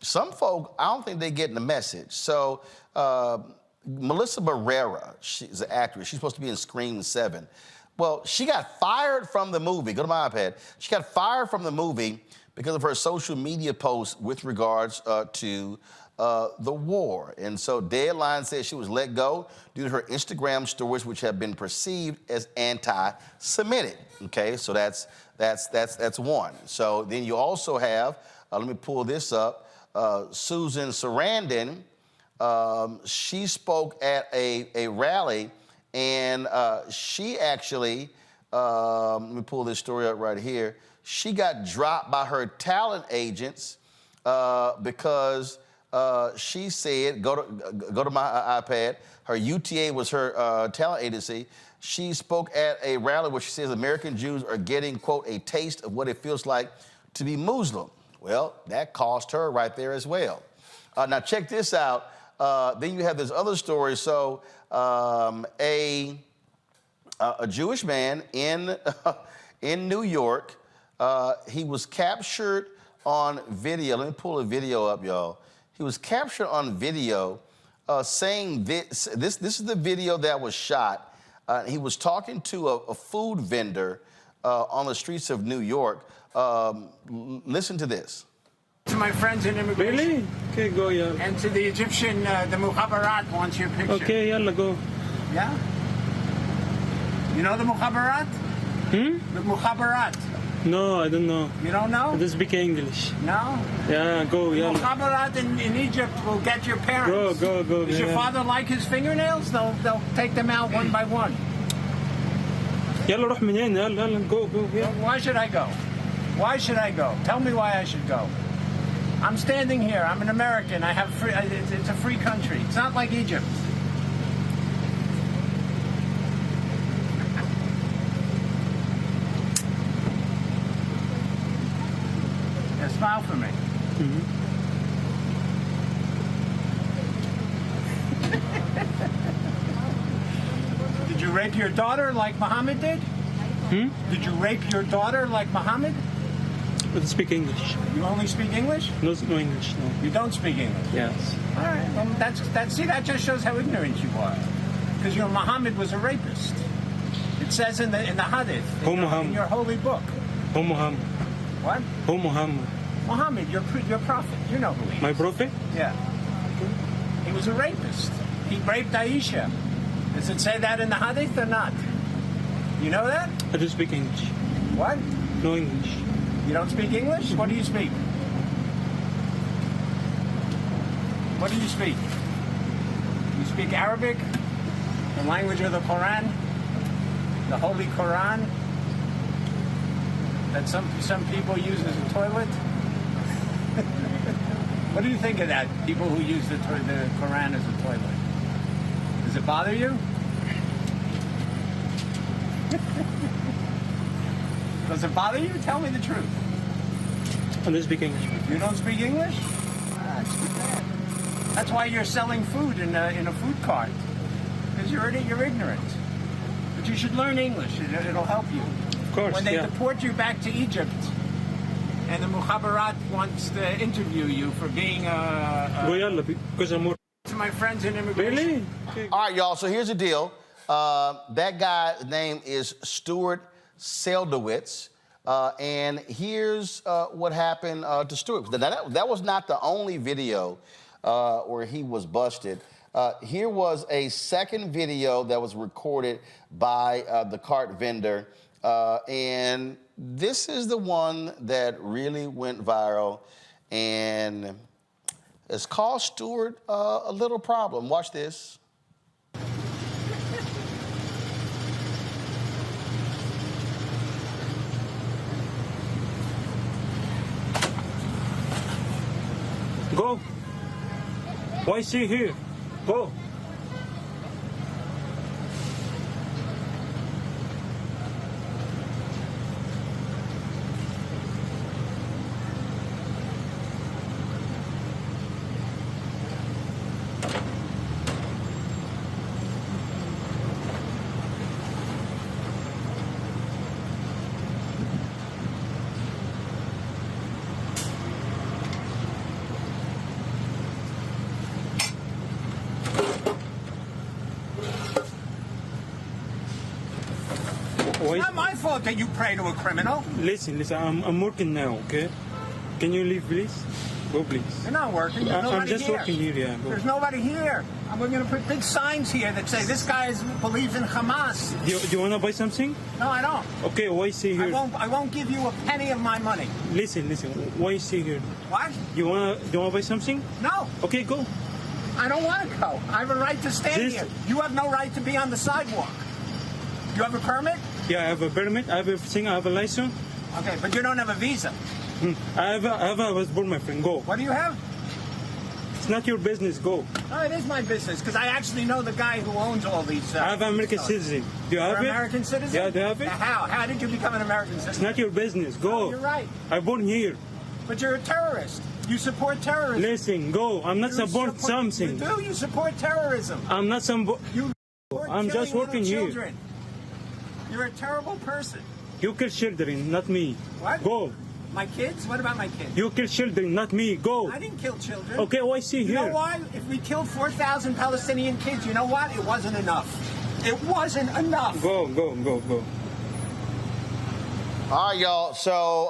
some folk, I don't think they're getting the message. So, Melissa Barrera, she's an actress. She's supposed to be in Scream 7. Well, she got fired from the movie. Go to my iPad. She got fired from the movie because of her social media posts with regards to the war. And so Deadline says she was let go due to her Instagram stories, which have been perceived as anti-Semitic. Okay, so that's one. So then you also have, let me pull this up, Susan Sarandon. She spoke at a rally, and she actually, let me pull this story up right here. She got dropped by her talent agents because she said, go to my iPad, her UTA was her talent agency. She spoke at a rally where she says American Jews are getting, quote, a taste of what it feels like to be Muslim. Well, that cost her right there as well. Now check this out. Then you have this other story. So a Jewish man in New York, he was captured on video. Let me pull a video up, y'all. He was captured on video saying this. This is the video that was shot. He was talking to a food vendor on the streets of New York. Listen to this. To my friends in immigration. Really? Okay, go, yeah. And to the Egyptian, the Mukhabarat wants your picture. Okay, yalla, go. Yeah? You know the Mukhabarat? The Mukhabarat. No, I don't know. You don't know? I don't speak English. No? Yeah, go, The yalla. Mukhabarat in Egypt will get your parents. Go. Does your father like his fingernails? They'll take them out one by one. Yalla, روح من هنا, yalla, go, yeah. Why should I go? Why should I go? Tell me why I should go. I'm standing here. I'm an American. I have free. It's a free country. It's not like Egypt. Yeah, smile for me. Did you rape your daughter like Muhammad did? Did you rape your daughter like Muhammad? I don't speak English. You only speak English? No English, no. You don't speak English? Yes. All right. Well, that just shows how ignorant you are. Because Muhammad was a rapist. It says in the Hadith, in your holy book. Oh, Muhammad. What? Oh, Muhammad. Muhammad, your prophet. You know who he is. My prophet? Yeah. He was a rapist. He raped Aisha. Does it say that in the Hadith or not? You know that? I don't speak English. What? No English. You don't speak English? What do you speak? What do you speak? You speak Arabic? The language of the Quran? The Holy Quran? That some people use as a toilet? What do you think of that? People who use the Quran as a toilet? Does it bother you? Does it bother you? Tell me the truth. I don't speak English. You don't speak English? Ah, it's too bad. That's why you're selling food in a food cart. Because you're ignorant. But you should learn English. It'll help you. Of course, when they deport you back to Egypt, and the Mukhabarat wants to interview you for being because I'm more. To my friends in immigration. Really? Okay. All right, y'all, so here's the deal. That guy's name is Stuart Seldowitz. And here's what happened to Stuart. That was not the only video where he was busted. Here was a second video that was recorded by the cart vendor. And this is the one that really went viral. And it's caused Stuart a little problem. Watch this. Go. Why stay here? Go. It's not my fault that you pray to a criminal. Listen, I'm working now, okay? Can you leave, please? Go, please. You're not working. There's nobody I'm just here. working here, yeah. Go. There's nobody here. And we're going to put big signs here that say this guy believes in Hamas. Do you want to buy something? No, I don't. Okay, why stay here? I won't give you a penny of my money. Listen. Why stay here? What? You wanna buy something? No. Okay, go. I don't want to go. I have a right to stand here. You have no right to be on the sidewalk. You have a permit? Yeah, I have a permit. I have everything. I have a license. Okay, but you don't have a visa. I have a passport, my friend. Go. What do you have? It's not your business. Go. No, it is my business because I actually know the guy who owns all these. I have an American citizen. Do you have You're it? American citizen? Yeah, do you have it? How? How did you become an American citizen? It's not your business. Go. Oh, you're right. I'm born here. But you're a terrorist. You support terrorism. Listen, go. I'm not support something. You do. You support terrorism. I'm not some. You I'm just working here. Children. You're a terrible person. You kill children, not me. What? Go. My kids? What about my kids? You kill children, not me. Go. I didn't kill children. Okay, why see here? You know why? If we killed 4,000 Palestinian kids, you know what? It wasn't enough. It wasn't enough. Go. All right, y'all. So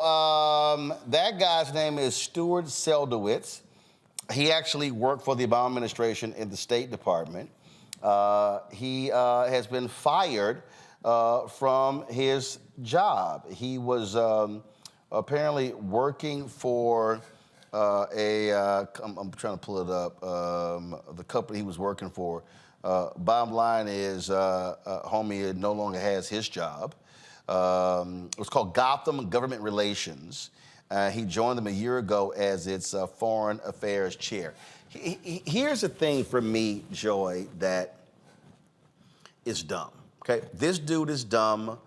that guy's name is Stuart Seldowitz. He actually worked for the Obama administration in the State Department. He has been fired from his job. He was apparently working for I'm trying to pull it up, the company he was working for. Bottom line is, homie no longer has his job. It was called Gotham Government Relations. He joined them a year ago as its foreign affairs chair. Here's the thing for me, Joy, that is dumb. Okay, this dude is dumb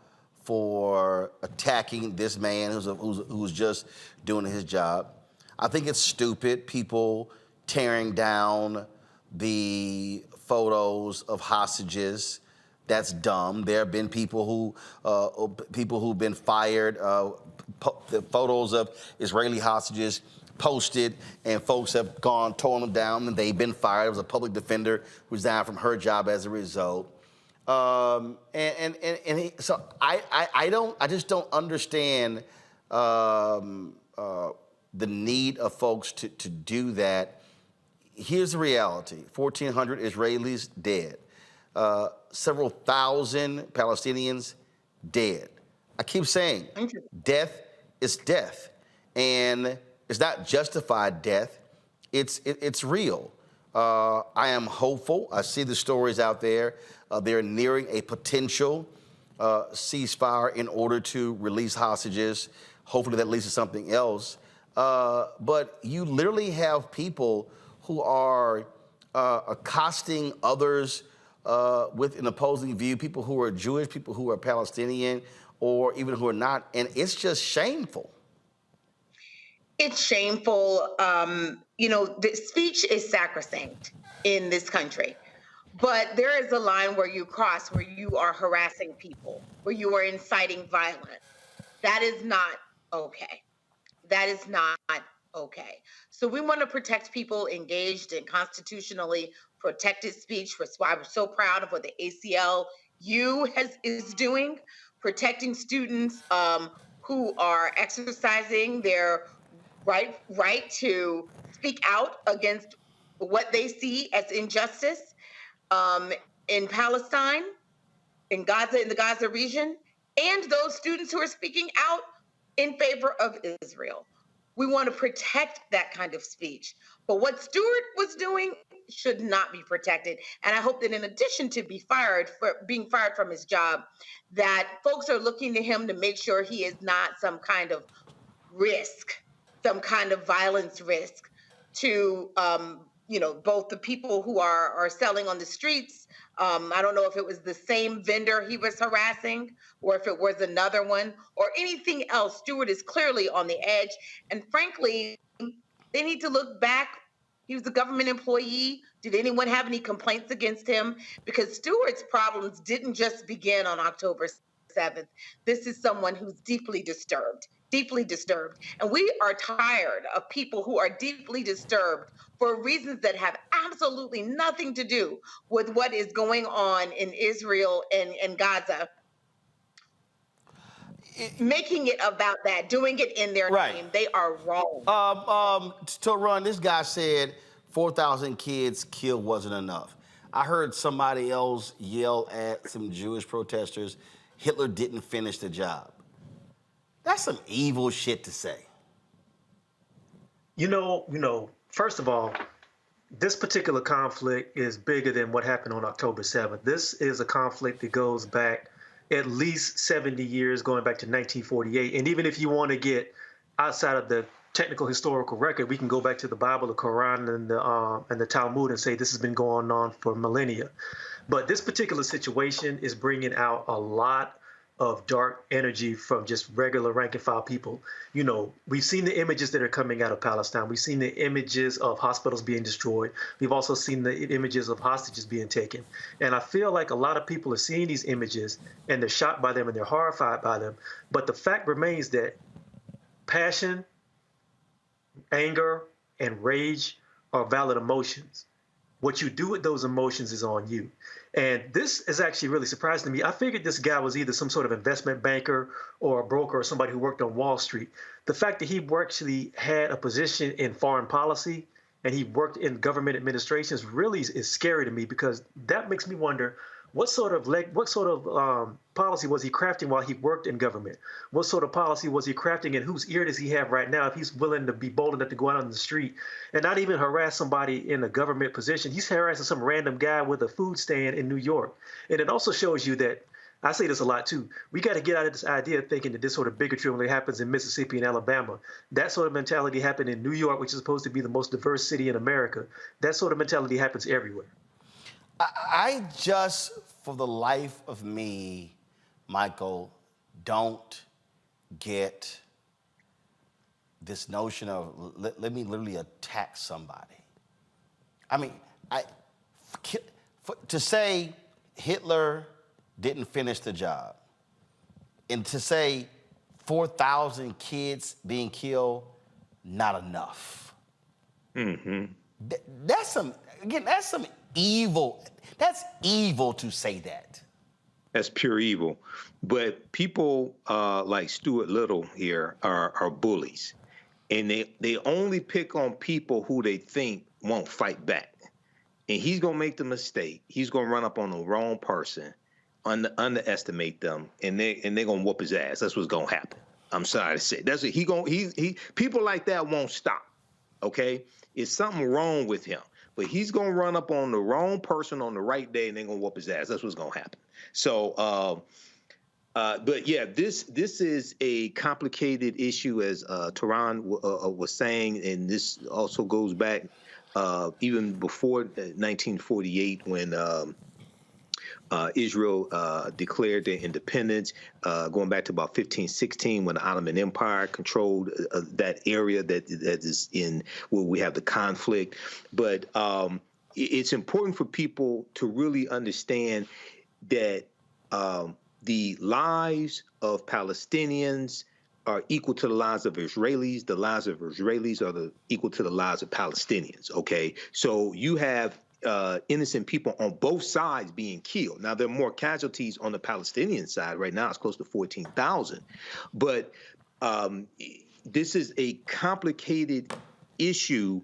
for attacking this man who's just doing his job. I think it's stupid, people tearing down the photos of hostages. That's dumb. There have been people who've been fired. The photos of Israeli hostages posted, and folks have torn them down, and they've been fired. There was a public defender who resigned from her job as a result. So I just don't understand the need of folks to do that. Here's the reality: 1,400 Israelis dead, several thousand Palestinians dead. I keep saying, death is death. And it's not justified death. It's real. I am hopeful. I see the stories out there. They're nearing a potential ceasefire in order to release hostages. Hopefully that leads to something else. But you literally have people who are accosting others with an opposing view, people who are Jewish, people who are Palestinian, or even who are not. And it's just shameful. It's shameful. The speech is sacrosanct in this country. But there is a line where you cross, where you are harassing people, where you are inciting violence. That is not okay. That is not okay. So we want to protect people engaged in constitutionally protected speech. That's why we're so proud of what the ACLU is doing, protecting students who are exercising their right to speak out against what they see as injustice in Palestine, in Gaza, in the Gaza region, and those students who are speaking out in favor of Israel. We want to protect that kind of speech. But what Stewart was doing should not be protected. And I hope that in addition to being fired from his job, that folks are looking to him to make sure he is not some kind of risk, some kind of violence risk to both the people who are selling on the streets. I don't know if it was the same vendor he was harassing or if it was another one or anything else. Stewart is clearly on the edge. And frankly, they need to look back. He was a government employee. Did anyone have any complaints against him? Because Stewart's problems didn't just begin on October 7th. This is someone who's deeply disturbed. And we are tired of people who are deeply disturbed for reasons that have absolutely nothing to do with what is going on in Israel and Gaza. Making it about that, doing it in their name, they are wrong. To run, this guy said 4,000 kids killed wasn't enough. I heard somebody else yell at some Jewish protesters, Hitler didn't finish the job. That's some evil shit to say. First of all, this particular conflict is bigger than what happened on October 7th. This is a conflict that goes back at least 70 years, going back to 1948. And even if you want to get outside of the technical historical record, we can go back to the Bible, the Quran, and the Talmud and say this has been going on for millennia. But this particular situation is bringing out a lot of dark energy from just regular rank and file people. We've seen the images that are coming out of Palestine. We've seen the images of hospitals being destroyed. We've also seen the images of hostages being taken. And I feel like a lot of people are seeing these images and they're shocked by them and they're horrified by them. But the fact remains that passion, anger, and rage are valid emotions. What you do with those emotions is on you. And this is actually really surprising to me. I figured this guy was either some sort of investment banker or a broker or somebody who worked on Wall Street. The fact that he actually had a position in foreign policy and he worked in government administrations really is scary to me, because that makes me wonder what sort of policy was he crafting while he worked in government? What sort of policy was he crafting, and whose ear does he have right now if he's willing to be bold enough to go out on the street and not even harass somebody in a government position? He's harassing some random guy with a food stand in New York. And it also shows you that, I say this a lot too, we got to get out of this idea of thinking that this sort of bigotry only happens in Mississippi and Alabama. That sort of mentality happened in New York, which is supposed to be the most diverse city in America. That sort of mentality happens everywhere. I just, for the life of me, Michael, don't get this notion of let me literally attack somebody. I mean, to say Hitler didn't finish the job, and to say 4,000 kids being killed, not enough. Mm-hmm. That's some evil. That's evil to say that. That's pure evil. But people like Stuart Little here are bullies. And they only pick on people who they think won't fight back. And he's going to make the mistake. He's going to run up on the wrong person. underestimate them, and they're gonna whoop his ass. That's what's gonna happen. I'm sorry to say. That's what he people like that won't stop. Okay, it's something wrong with him. But he's gonna run up on the wrong person on the right day, and they're gonna whoop his ass. That's what's gonna happen. So, but yeah, this is a complicated issue, as Tehran was saying, and this also goes back even before 1948 when Israel declared their independence, going back to about 1516 when the Ottoman Empire controlled that area that is in where we have the conflict. But it's important for people to really understand that the lives of Palestinians are equal to the lives of Israelis. The lives of Israelis are equal to the lives of Palestinians. Okay, so you have innocent people on both sides being killed. Now, there are more casualties on the Palestinian side. Right now, it's close to 14,000. But this is a complicated issue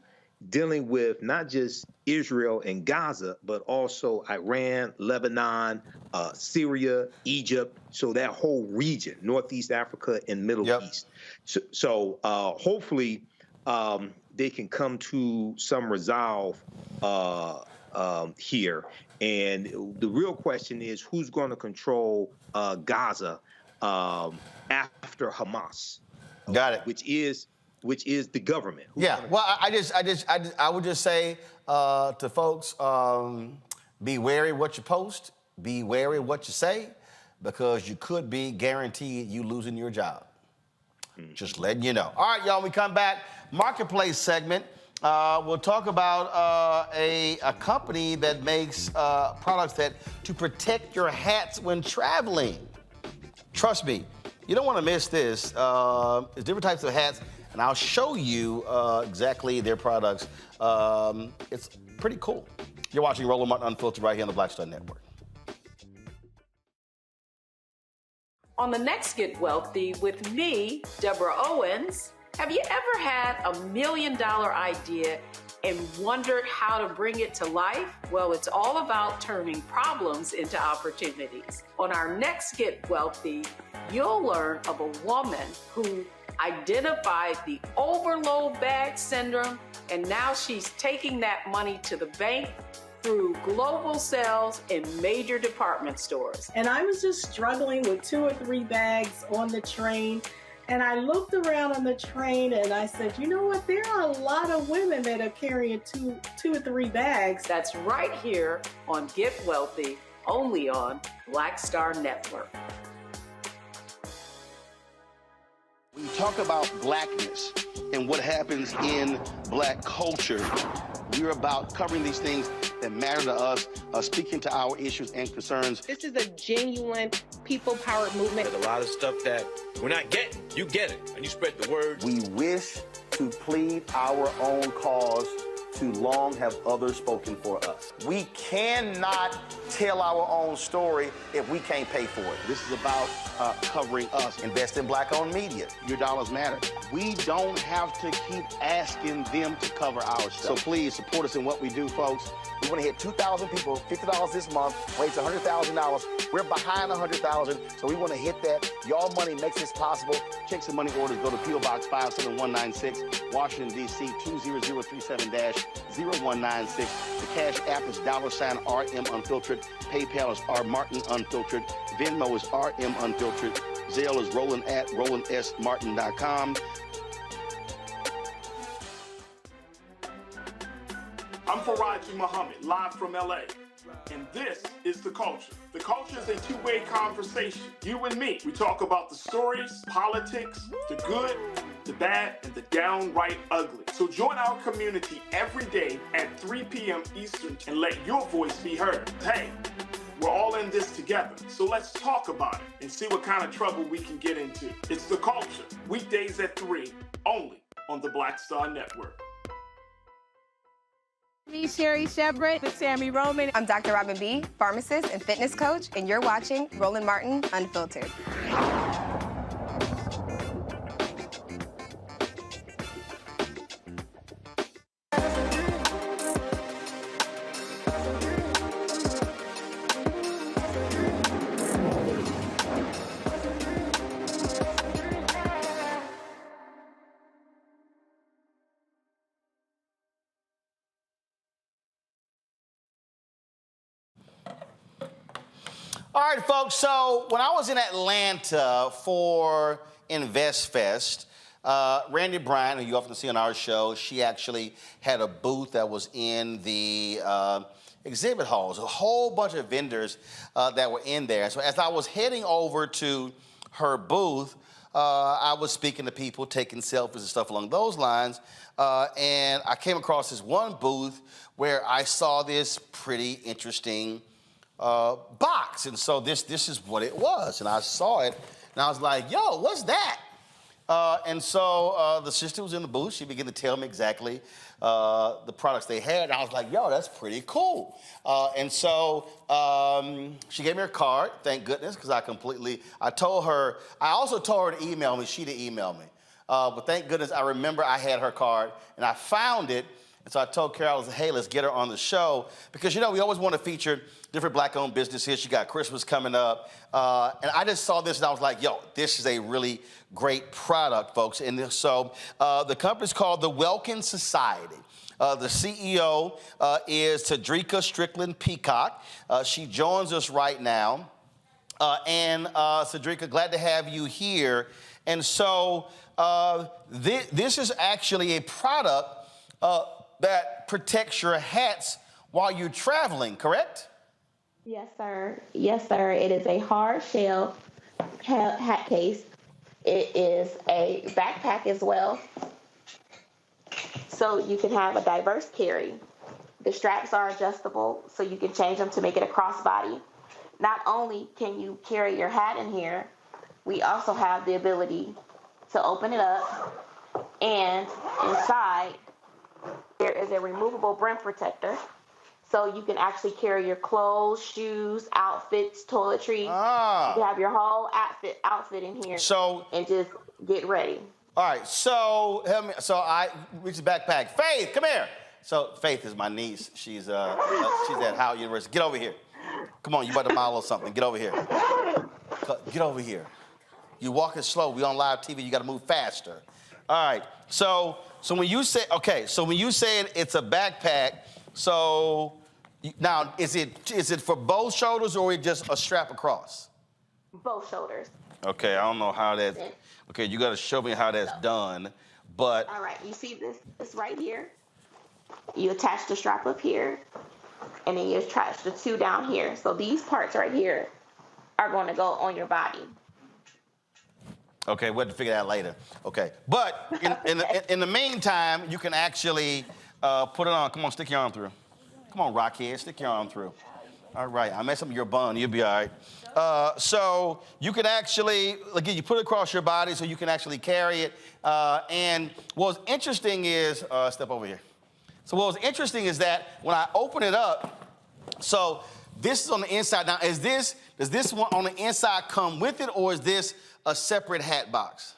dealing with not just Israel and Gaza, but also Iran, Lebanon, Syria, Egypt. So that whole region, Northeast Africa and Middle East. So hopefully they can come to some resolve here. And the real question is who's going to control Gaza after Hamas? Got it. Which is the government. Yeah. Well, I would just say to folks, be wary what you post, be wary what you say, because you could be guaranteed you losing your job. Just letting you know. All right, y'all, we come back. Marketplace segment. We'll talk about a company that makes products to protect your hats when traveling. Trust me, you don't want to miss this. It's different types of hats, and I'll show you exactly their products. It's pretty cool. You're watching Roland Martin Unfiltered right here on the Black Star Network. On the next Get Wealthy with me, Deborah Owens, have you ever had $1 million idea and wondered how to bring it to life? Well, it's all about turning problems into opportunities. On our next Get Wealthy, you'll learn of a woman who identified the overload bag syndrome, and now she's taking that money to the bank through global sales in major department stores. And I was just struggling with 2 or 3 bags on the train. And I looked around on the train and I said, you know what? There are a lot of women that are carrying two or 3 bags. That's right here on Get Wealthy, only on Black Star Network. When you talk about blackness and what happens in black culture, we're about covering these things that matter to us, speaking to our issues and concerns. This is a genuine people-powered movement. There's a lot of stuff that we're not getting. You get it, and you spread the word. We wish to plead our own cause. Too long have others spoken for us. We cannot tell our own story if we can't pay for it. This is about covering us. Invest in black-owned media. Your dollars matter. We don't have to keep asking them to cover our stuff. So please support us in what we do, folks. We want to hit 2,000 people, $50 this month, raise $100,000. We're behind 100,000, so we want to hit that. Y'all money makes this possible. Checks and money orders go to P.O. Box 57196, Washington, D.C. 20037-0196. The Cash App is $RM Unfiltered. PayPal is R Martin Unfiltered. Venmo is RM Unfiltered. Zelle is roland@rolandsmartin.com. I'm Faraji Muhammad, live from LA. And this is The Culture. The Culture is a two-way conversation. You and me. We talk about the stories, politics, the good, the bad, and the downright ugly. So join our community every day at 3 p.m. Eastern and let your voice be heard. Hey, we're all in this together. So let's talk about it and see what kind of trouble we can get into. It's The Culture, weekdays at 3, only on the Black Star Network. Me, Sherry Shepard, with Sammy Roman. I'm Dr. Robin B., pharmacist and fitness coach, and you're watching Roland Martin Unfiltered. All right, folks. So when I was in Atlanta for Invest Fest, Randy Bryant, who you often see on our show, she actually had a booth that was in the exhibit halls, a whole bunch of vendors that were in there. So as I was heading over to her booth, I was speaking to people, taking selfies and stuff along those lines, and I came across this one booth where I saw this pretty interesting box. And so this is what it was. And I saw it, and I was like, yo, what's that? And so the sister was in the booth. She began to tell me exactly the products they had. And I was like, yo, that's pretty cool. And so she gave me her card, thank goodness, because I also told her to email me. She didn't email me. But thank goodness I remember I had her card, and I found it. And so I told Carol, I said, hey, let's get her on the show. Because, you know, we always want to feature different Black-owned businesses. She got Christmas coming up. And I just saw this, and I was like, yo, this is a really great product, folks. And so the company's called the Welkin Society. The CEO is Tadrika Strickland Peacock. She joins us right now. And Tadrika, glad to have you here. And so this is actually a product that protects your hats while you're traveling, correct? Yes, sir. Yes, sir. It is a hard shell hat case. It is a backpack as well. So you can have a diverse carry. The straps are adjustable, so you can change them to make it a crossbody. Not only can you carry your hat in here, we also have the ability to open it up, and inside there is a removable brim protector, so you can actually carry your clothes, shoes, outfits, toiletries. You can have your whole outfit in here. And just get ready. All right, so help me. So I reach the backpack. Faith, come here. So Faith is my niece. She's at Howard University. Get over here. Come on, you about to model something. Get over here. Get over here. You walking slow. We on live TV. You got to move faster. All right. So when you say it's a backpack, so now is it for both shoulders or is it just a strap across? Both shoulders. Okay, I don't know how that. Okay, you got to show me how that's done. But all right, you see this right here. You attach the strap up here, and then you attach the two down here. So these parts right here are going to go on your body. Okay, we'll have to figure that out later. Okay, but in the meantime, you can actually put it on. Come on, stick your arm through. Come on, Rockhead, stick your arm through. All right, I messed up your bun. You'll be all right. So you can actually, again, you put it across your body so you can actually carry it. And what's interesting is, step over here. So what's interesting is that when I open it up, so this is on the inside. Now, does this one on the inside come with it, or is this a separate hat box?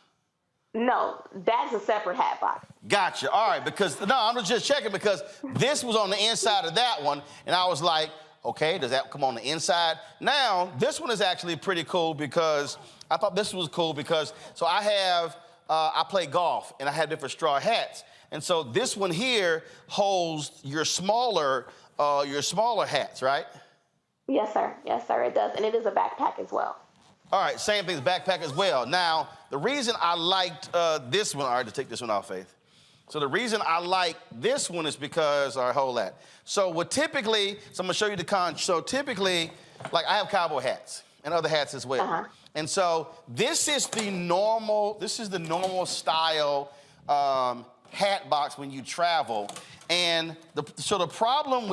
No, that's a separate hat box. Gotcha. All right, I'm just checking because this was on the inside of that one, and I was like, okay, does that come on the inside? Now, this one is actually pretty cool because I thought this was cool because, so I play golf, and I have different straw hats. And so this one here holds your smaller hats, right? Yes, sir. Yes, sir, it does. And it is a backpack as well. All right, same thing as backpack as well. Now, the reason I liked this one, all right, to take this one off, Faith. So the reason I like this one is because, all right, hold that. So I'm gonna show you so typically, like I have cowboy hats and other hats as well. Uh-huh. And so this is the normal style hat box when you travel. And the problem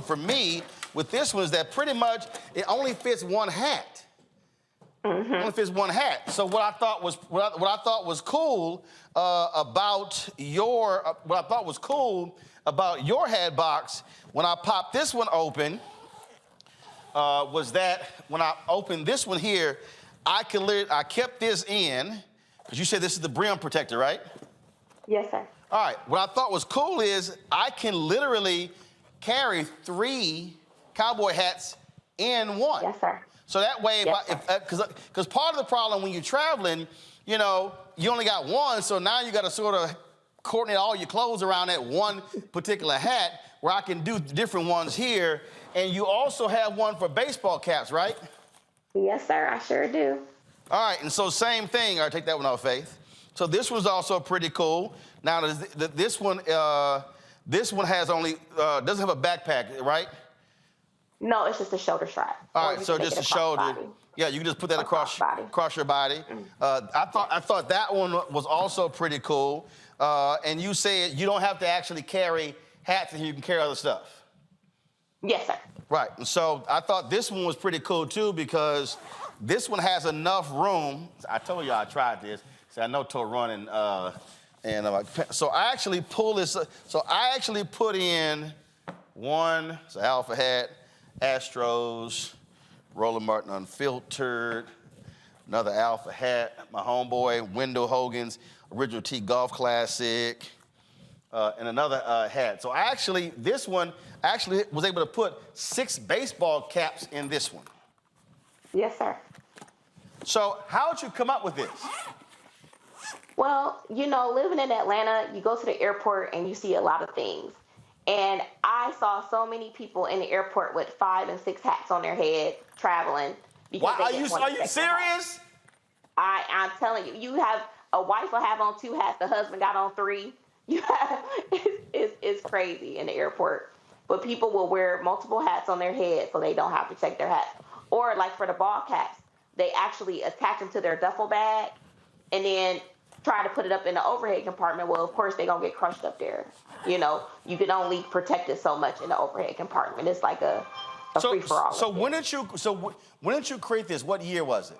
for me with this one is that pretty much it only fits one hat. Mm-hmm. It only fits one hat. So what I thought was cool about your hat box when I popped this one open was that when I opened this one here, I kept this in because you said this is the brim protector, right? Yes, sir. All right. What I thought was cool is I can literally carry 3 cowboy hats in one. Yes, sir. So that way, because part of the problem when you're traveling, you know, you only got one, so now you got to sort of coordinate all your clothes around that one particular hat, where I can do different ones here and you also have one for baseball caps, right? Yes, sir, I sure do. All right, and so same thing. All right, take that one off, Faith. So this one's also pretty cool. Now, this one has only, doesn't have a backpack, right? No, it's just a shoulder strap. All right, so just a shoulder. Yeah, you can just put that across your body. I thought that one was also pretty cool. And you said you don't have to actually carry hats in here, you can carry other stuff. Yes, sir. Right, and so I thought this one was pretty cool too because this one has enough room. I told you I tried this. See, I know to run so I actually pull this. So I actually put in one. It's an Alpha hat, Astros, Roland Martin Unfiltered, another Alpha hat, my homeboy Wendell Hogan's Original T Golf Classic, and another hat. So this one was able to put 6 baseball caps in this one. Yes, sir. So how'd you come up with this? Well, living in Atlanta, you go to the airport and you see a lot of things. And I saw so many people in the airport with 5 and 6 hats on their head traveling. Are you serious? I'm telling you, you have a wife will have on 2 hats, the husband got on 3. It's crazy in the airport. But people will wear multiple hats on their head so they don't have to check their hats. Or like for the ball caps, they actually attach them to their duffel bag and then try to put it up in the overhead compartment. Well, of course, they're going to get crushed up there. You can only protect it so much in the overhead compartment. It's like a free-for-all. So when did you create this? What year was it?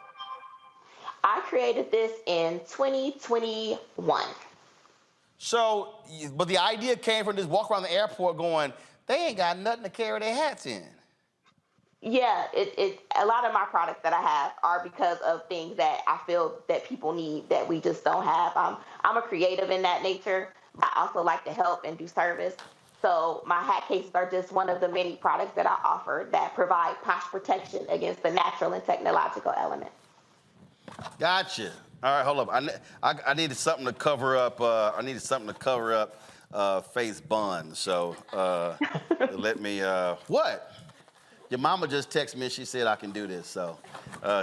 I created this in 2021. So, but the idea came from this walk around the airport going, they ain't got nothing to carry their hats in. Yeah, a lot of my products that I have are because of things that I feel that people need that we just don't have. I'm a creative in that nature. I also like to help and do service. So my hat cases are just one of the many products that I offer that provide posture protection against the natural and technological element. Gotcha. All right, hold up. I needed something to cover up. Faith's bun. So let me. What? Your mama just texted me and she said I can do this. So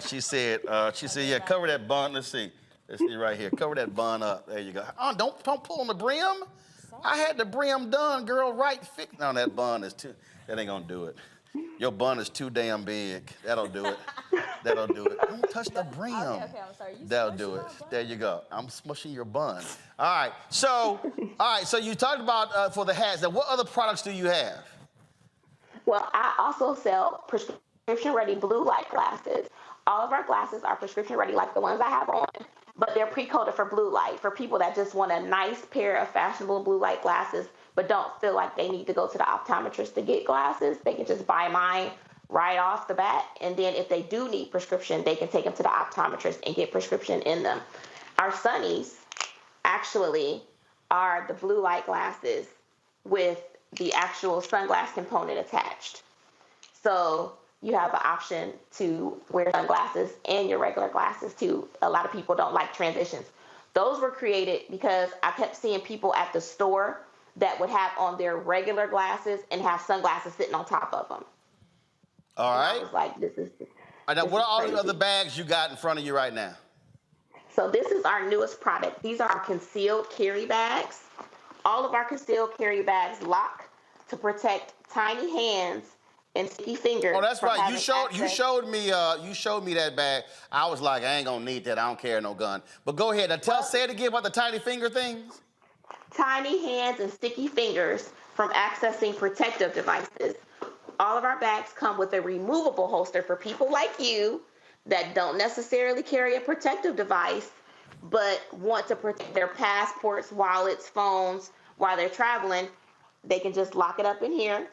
she said, yeah, cover that bun. Let's see right here. Cover that bun up. There you go. Oh, don't pull on the brim. I had the brim done, girl. Right, fix. No, that bun is too. That ain't gonna do it. Your bun is too damn big. That'll do it. Don't touch the brim. Okay, I'm sorry. That'll do it. There you go. I'm smushing your bun. All right. So you talked about for the hats. Now, what other products do you have? Well, I also sell prescription-ready blue light glasses. All of our glasses are prescription-ready, like the ones I have on, but they're pre-coded for blue light for people that just want a nice pair of fashionable blue light glasses but don't feel like they need to go to the optometrist to get glasses. They can just buy mine right off the bat, and then if they do need prescription, they can take them to the optometrist and get prescription in them. Our Sunnies actually are the blue light glasses with the actual sunglass component attached. So you have an option to wear sunglasses and your regular glasses too. A lot of people don't like transitions. Those were created because I kept seeing people at the store that would have on their regular glasses and have sunglasses sitting on top of them. All right. I was like, this is now, what are all the other bags you got in front of you right now? So this is our newest product. These are our concealed carry bags. All of our concealed carry bags lock to protect tiny hands and sticky fingers. Oh, that's right. You showed me that bag. I was like, I ain't gonna need that. I don't carry no gun. But go ahead. Now say it again about the tiny finger things. Tiny hands and sticky fingers from accessing protective devices. All of our bags come with a removable holster for people like you that don't necessarily carry a protective device, but want to protect their passports, wallets, phones while they're traveling. They can just lock it up in here.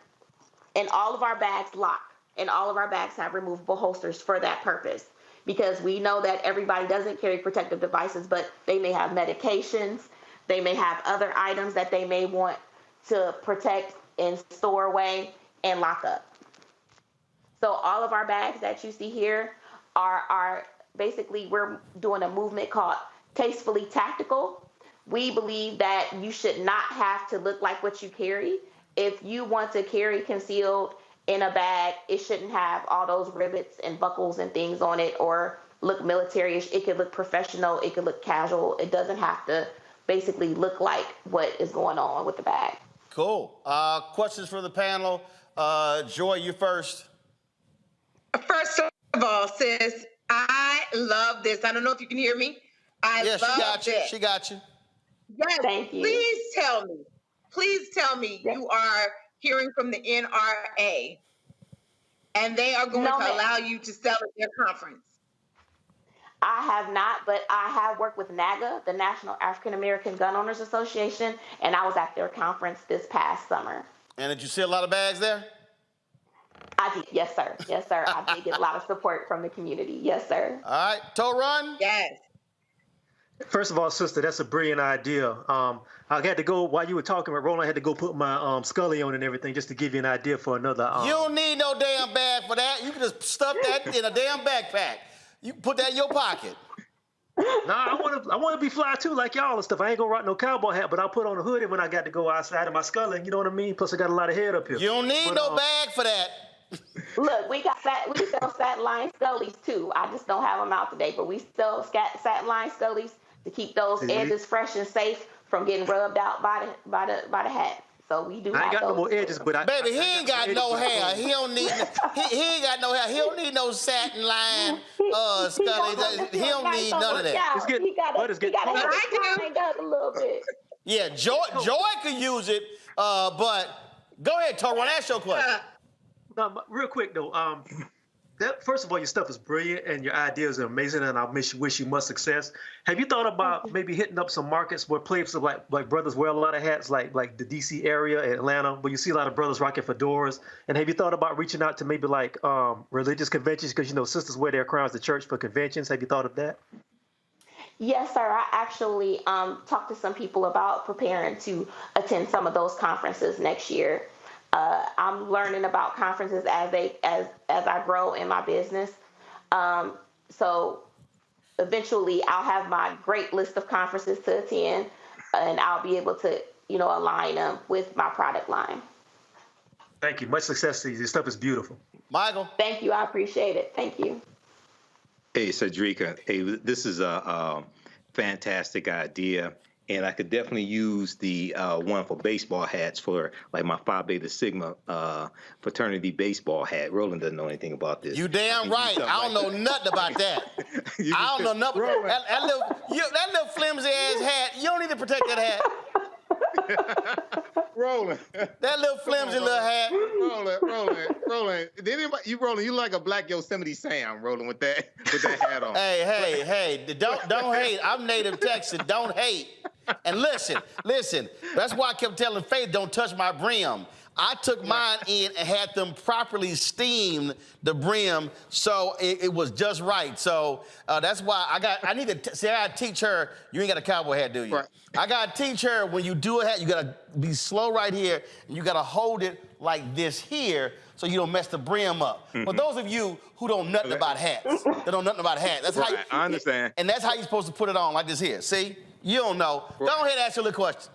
And all of our bags lock. And all of our bags have removable holsters for that purpose. Because we know that everybody doesn't carry protective devices, but they may have medications. They may have other items that they may want to protect and store away and lock up. So all of our bags that you see here are basically, we're doing a movement called Tastefully Tactical. We believe that you should not have to look like what you carry. If you want to carry concealed in a bag. It shouldn't have all those rivets and buckles and things on it or look military-ish. It could look professional. It could look casual. It doesn't have to basically look like what is going on with the bag. Cool. Questions for the panel. Joy, you first. First of all, sis, I love this. I don't know if you can hear me. I love she got you. this. She got you. Yes. Thank you. Please tell me you are hearing from the NRA and they are going to allow you to sell at their conference. I have not, but I have worked with NAGA, the National African American Gun Owners Association, and I was at their conference this past summer. And did you see a lot of bags there? I did, yes, sir. Yes, sir. I did get a lot of support from the community. Yes, sir. All right, Toe Run? Yes. First of all, sister, that's a brilliant idea. I had to go, while you were talking about Roland, I had to go put my Scully on and everything just to give you an idea for another. You don't need no damn bag for that. You can just stuff that in a damn backpack. You can put that in your pocket. Nah, I want to be fly too, like y'all and stuff. I ain't gonna rock no cowboy hat, but I'll put on a hoodie when I got to go outside of my Scully. You know what I mean? Plus, I got a lot of head up here. You don't need no bag for that. Look, we sell satin line Scullies too. I just don't have them out today, but we sell satin line Scullies to keep those edges fresh and safe from getting rubbed out by the hat. So we do. I ain't got no more edges, but baby, he ain't got no hair. He don't need. He ain't got no hair. He don't need no satin line Scully. He don't need none of that. He got a little bit. Yeah, Joy could use it, but go ahead, Toro. Ask your question. No, real quick though. First of all, your stuff is brilliant and your ideas are amazing, and I wish you much success. Have you thought about maybe hitting up some markets where places like brothers wear a lot of hats, like the DC area, Atlanta, where you see a lot of brothers rocking fedoras? And have you thought about reaching out to maybe like religious conventions, because sisters wear their crowns to church for conventions? Have you thought of that? Yes, sir. I actually talked to some people about preparing to attend some of those conferences next year. I'm learning about conferences as I grow in my business. So eventually I'll have my great list of conferences to attend, and I'll be able to, align them with my product line. Thank you. Much success to you. Your stuff is beautiful. Michael. Thank you. I appreciate it. Thank you. Hey, Cedrica. Hey, this is a fantastic idea. And I could definitely use the one for baseball hats for like my Phi Beta Sigma fraternity baseball hat. Roland doesn't know anything about this. You damn right. I don't know nothing about that. I don't know nothing. That little flimsy ass hat. You don't need to protect that hat. Roland. That little flimsy little hat. Roland. Roland, you like a black Yosemite Sam, Roland, with that hat on. Hey, don't hate. I'm native Texan. Don't hate. And listen. That's why I kept telling Faith, don't touch my brim. I took mine in and had them properly steamed the brim, so it was just right. So that's why I got to teach her. You ain't got a cowboy hat, do you? Right. I got to teach her when you do a hat, you got to be slow right here, and you got to hold it like this here, so you don't mess the brim up. Mm-hmm. But those of you who don't nothing about hats, that's how I understand. And that's how you're supposed to put it on, like this here. See? You don't know. Right. Go ahead and ask your little question.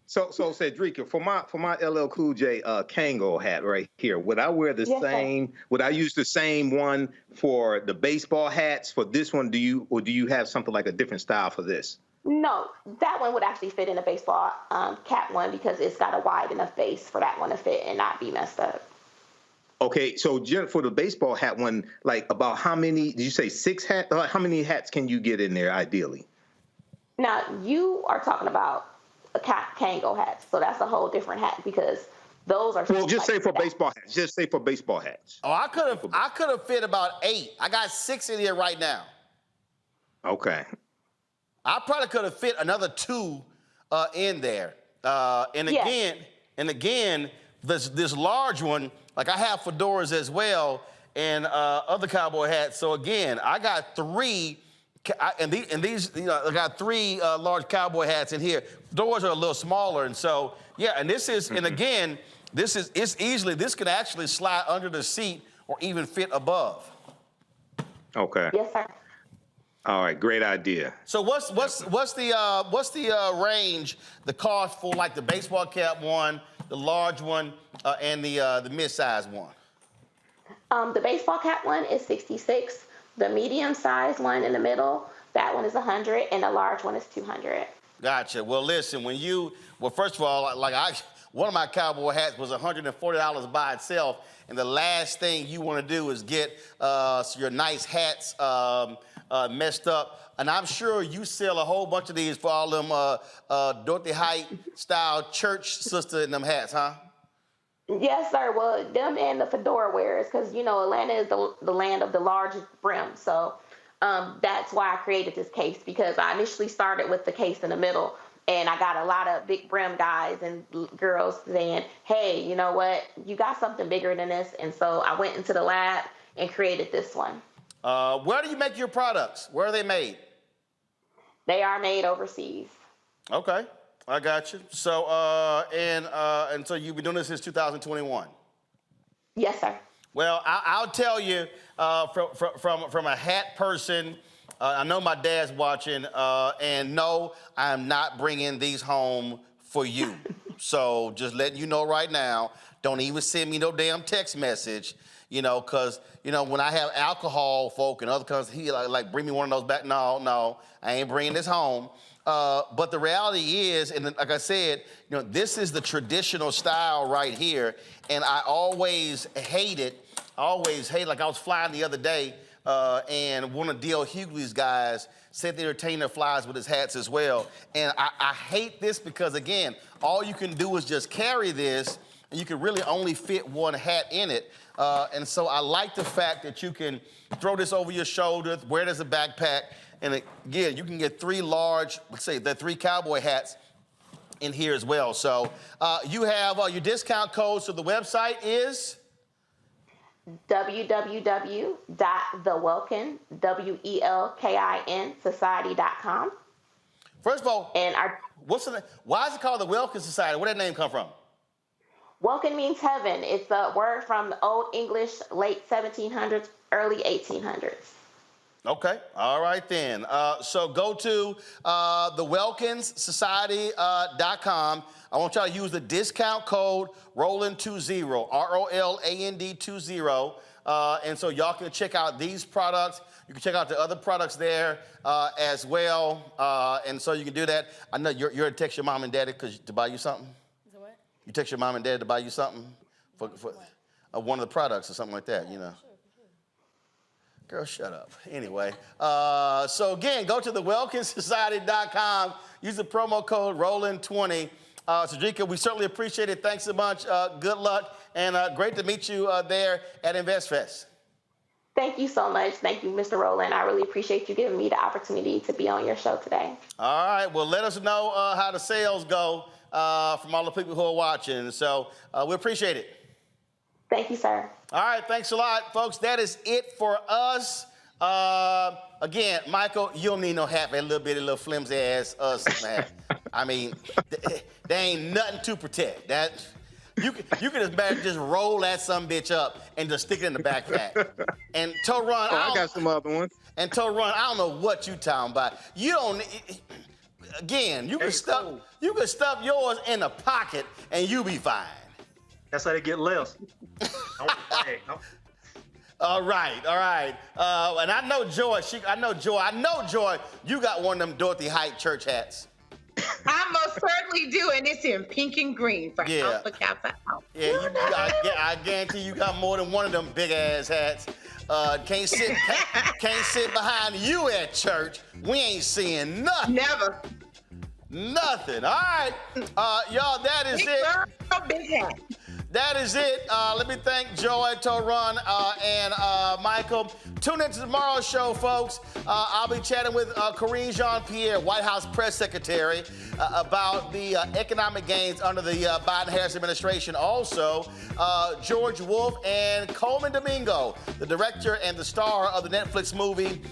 So Cedrica, for my LL Cool J Kango hat right here, would I wear the same? Would I use the same one for the baseball hats? For this one, do you have something like a different style for this? No, that one would actually fit in a baseball cap one, because it's got a wide enough base for that one to fit and not be messed up. Okay, so for the baseball hat one, like about how many? Did you say 6 hats? How many hats can you get in there ideally? Now you are talking about a Kango hat, so that's a whole different hat, because those are. Well, just say for baseball hats. Just say for baseball hats. Oh, I could have fit about 8. I got 6 in here right now. Okay. I probably could have fit another 2 in there. And again, this large one, like I have fedoras as well and other cowboy hats. So again, I got 3. And these, I got 3 large cowboy hats in here. Doors are a little smaller, and so and this is, and again, this can actually slide under the seat or even fit above. Okay. Yes, sir. All right, great idea. So what's the range, the cost for like the baseball cap one, the large one, and the mid-size one? The baseball cap one is $66. The medium-sized one in the middle, that one is $100, and the large one is $200. Gotcha. Well, listen, first of all, one of my cowboy hats was $140 by itself, and the last thing you want to do is get your nice hats messed up. And I'm sure you sell a whole bunch of these for all them Dorothy Height-style church sister in them hats, huh? Yes, sir. Well, them and the fedora wearers, because, Atlanta is the land of the large brim. So that's why I created this case, because I initially started with the case in the middle, and I got a lot of big brim guys and girls saying, hey, you know what? You got something bigger than this. And so I went into the lab and created this one. Where do you make your products? Where are they made? They are made overseas. Okay. I got you. So, and so you've been doing this since 2021? Yes, sir. Well, I'll tell you, from a hat person, I know my dad's watching, and no, I'm not bringing these home for you. So just letting you know right now, don't even send me no damn text message, because, when I have alcohol folk and other kinds, he like bring me one of those back. No, I ain't bringing this home. But the reality is, and like I said, this is the traditional style right here, and I always hate it. Like I was flying the other day, and one of D.L. Hughley's guys said they retain their flies with his hats as well. And I hate this because, again, all you can do is just carry this, and you can really only fit one hat in it. And so I like the fact that you can throw this over your shoulder, wear it as a backpack. And again, you can get three cowboy hats in here as well. So you have your discount code. So the website is? www.thewelkin, WELKIN, society.com. First of all, why is it called the Welkin Society? Where did that name come from? Welkin means heaven. It's a word from the Old English, late 1700s, early 1800s. Okay, all right then. So go to thewelkinssociety.com. I want y'all to use the discount code ROLAND20, ROLAND20. And so y'all can check out these products. You can check out the other products there as well. And so you can do that. I know you're to text your mom and daddy to buy you something. Is it what? You text your mom and dad to buy you something for one of the products or something like that, Girl, shut up. Anyway, so again, go to thewelkinssociety.com. Use the promo code ROLAND20. Cedrica, we certainly appreciate it. Thanks so much. Good luck, and great to meet you there at InvestFest. Thank you so much. Thank you, Mr. Rowland. I really appreciate you giving me the opportunity to be on your show today. All right. Well, let us know how the sales go from all the people who are watching. So we appreciate it. Thank you, sir. All right, thanks a lot, folks. That is it for us. Again, Michael, you don't need no hat, that little flimsy ass hat. I mean, there ain't nothing to protect. That you can just roll that sumbitch up and just stick it in the backpack. And Toron, I got some other ones. And Toron, I don't know what you talking about. You don't. Again, you can stuff yours in a pocket and you be fine. That's how they get less. All right. And I know Joy, you got one of them Dorothy Height church hats. I most certainly do, and it's in pink and green for Alpha Kappa Alpha. Yeah, I guarantee you got more than one of them big ass hats. Can't sit behind you at church. We ain't seeing nothing. Never. Nothing. All right, y'all, that is it. Big hat. That is it. Let me thank Joy, Toron, and Michael. Tune into tomorrow's show, folks. I'll be chatting with Karine Jean-Pierre, White House Press Secretary, about the economic gains under the Biden-Harris administration. Also, George Wolfe and Coleman Domingo, the director and the star of the Netflix movie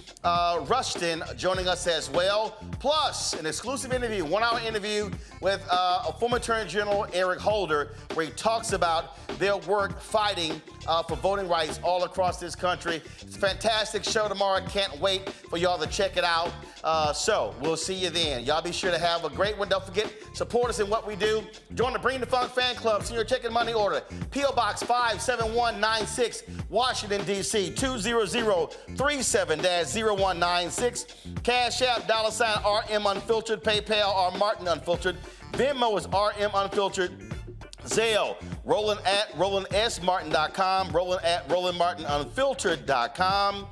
Rustin, joining us as well. Plus, an exclusive interview, 1-hour interview with a former Attorney General, Eric Holder, where he talks about about their work fighting for voting rights all across this country. It's a fantastic show tomorrow. Can't wait for y'all to check it out. So we'll see you then. Y'all be sure to have a great one. Don't forget, support us in what we do. Join the Bring the Funk fan club, Senior Check and Money Order, P.O. Box 57196, Washington, D.C. 20037-0196. Cash App, $RM Unfiltered, PayPal, R Martin Unfiltered. Venmo is RM Unfiltered. Zelle, Roland@RolandSMartin.com, Roland@RolandMartinUnfiltered.com.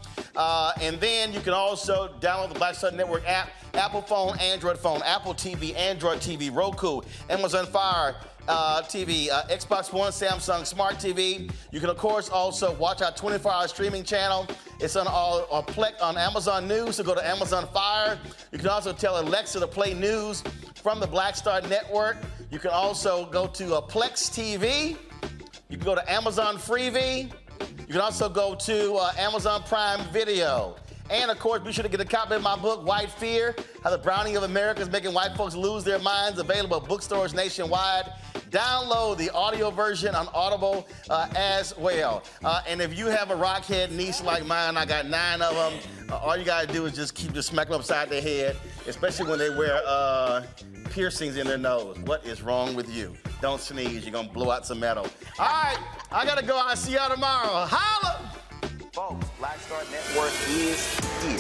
And then you can also download the Black Star Network app, Apple phone, Android phone, Apple TV, Android TV, Roku, Amazon Fire TV, Xbox One, Samsung Smart TV. You can, of course, also watch our 24-hour streaming channel. It's on on Amazon News, so go to Amazon Fire. You can also tell Alexa to play news from the Black Star Network. You can also go to Plex TV. You can go to Amazon Freevee. You can also go to Amazon Prime Video. And, of course, be sure to get a copy of my book, White Fear, How the Browning of America is Making White Folks Lose Their Minds, available at bookstores nationwide. Download the audio version on Audible as well. And if you have a rockhead niece like mine, I got 9 of them, all you got to do is just keep smacking them upside their head, especially when they wear piercings in their nose. What is wrong with you? Don't sneeze. You're going to blow out some metal. All right. I got to go. I'll see y'all tomorrow. Holla! Folks, Black Star Network is here.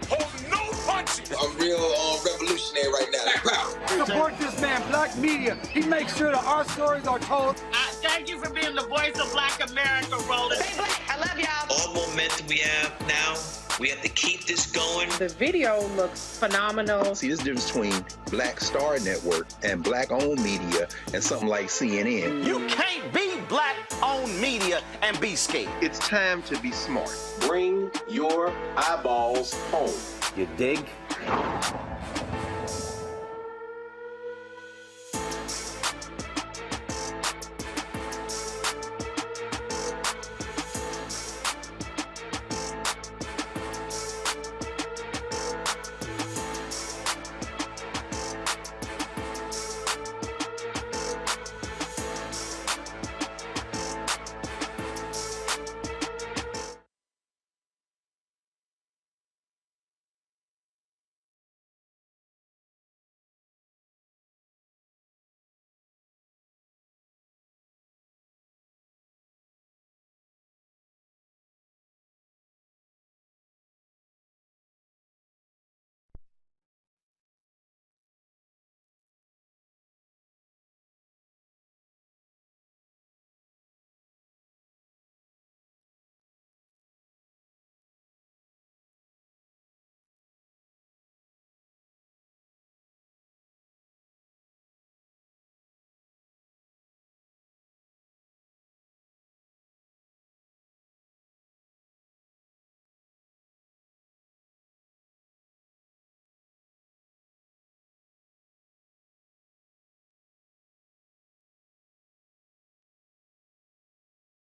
Hold no punches! I'm real revolutionary right now. Support this man, Black Media. He makes sure that our stories are told. Thank you for being the voice of Black America, Roland. Stay black. I love y'all. All momentum we have now, we have to keep this going. The video looks phenomenal. See, there's a difference between Black Star Network and black-owned media and something like CNN. You can't be black-owned media and be scared. It's time to be smart. Bring your eyeballs home. You dig?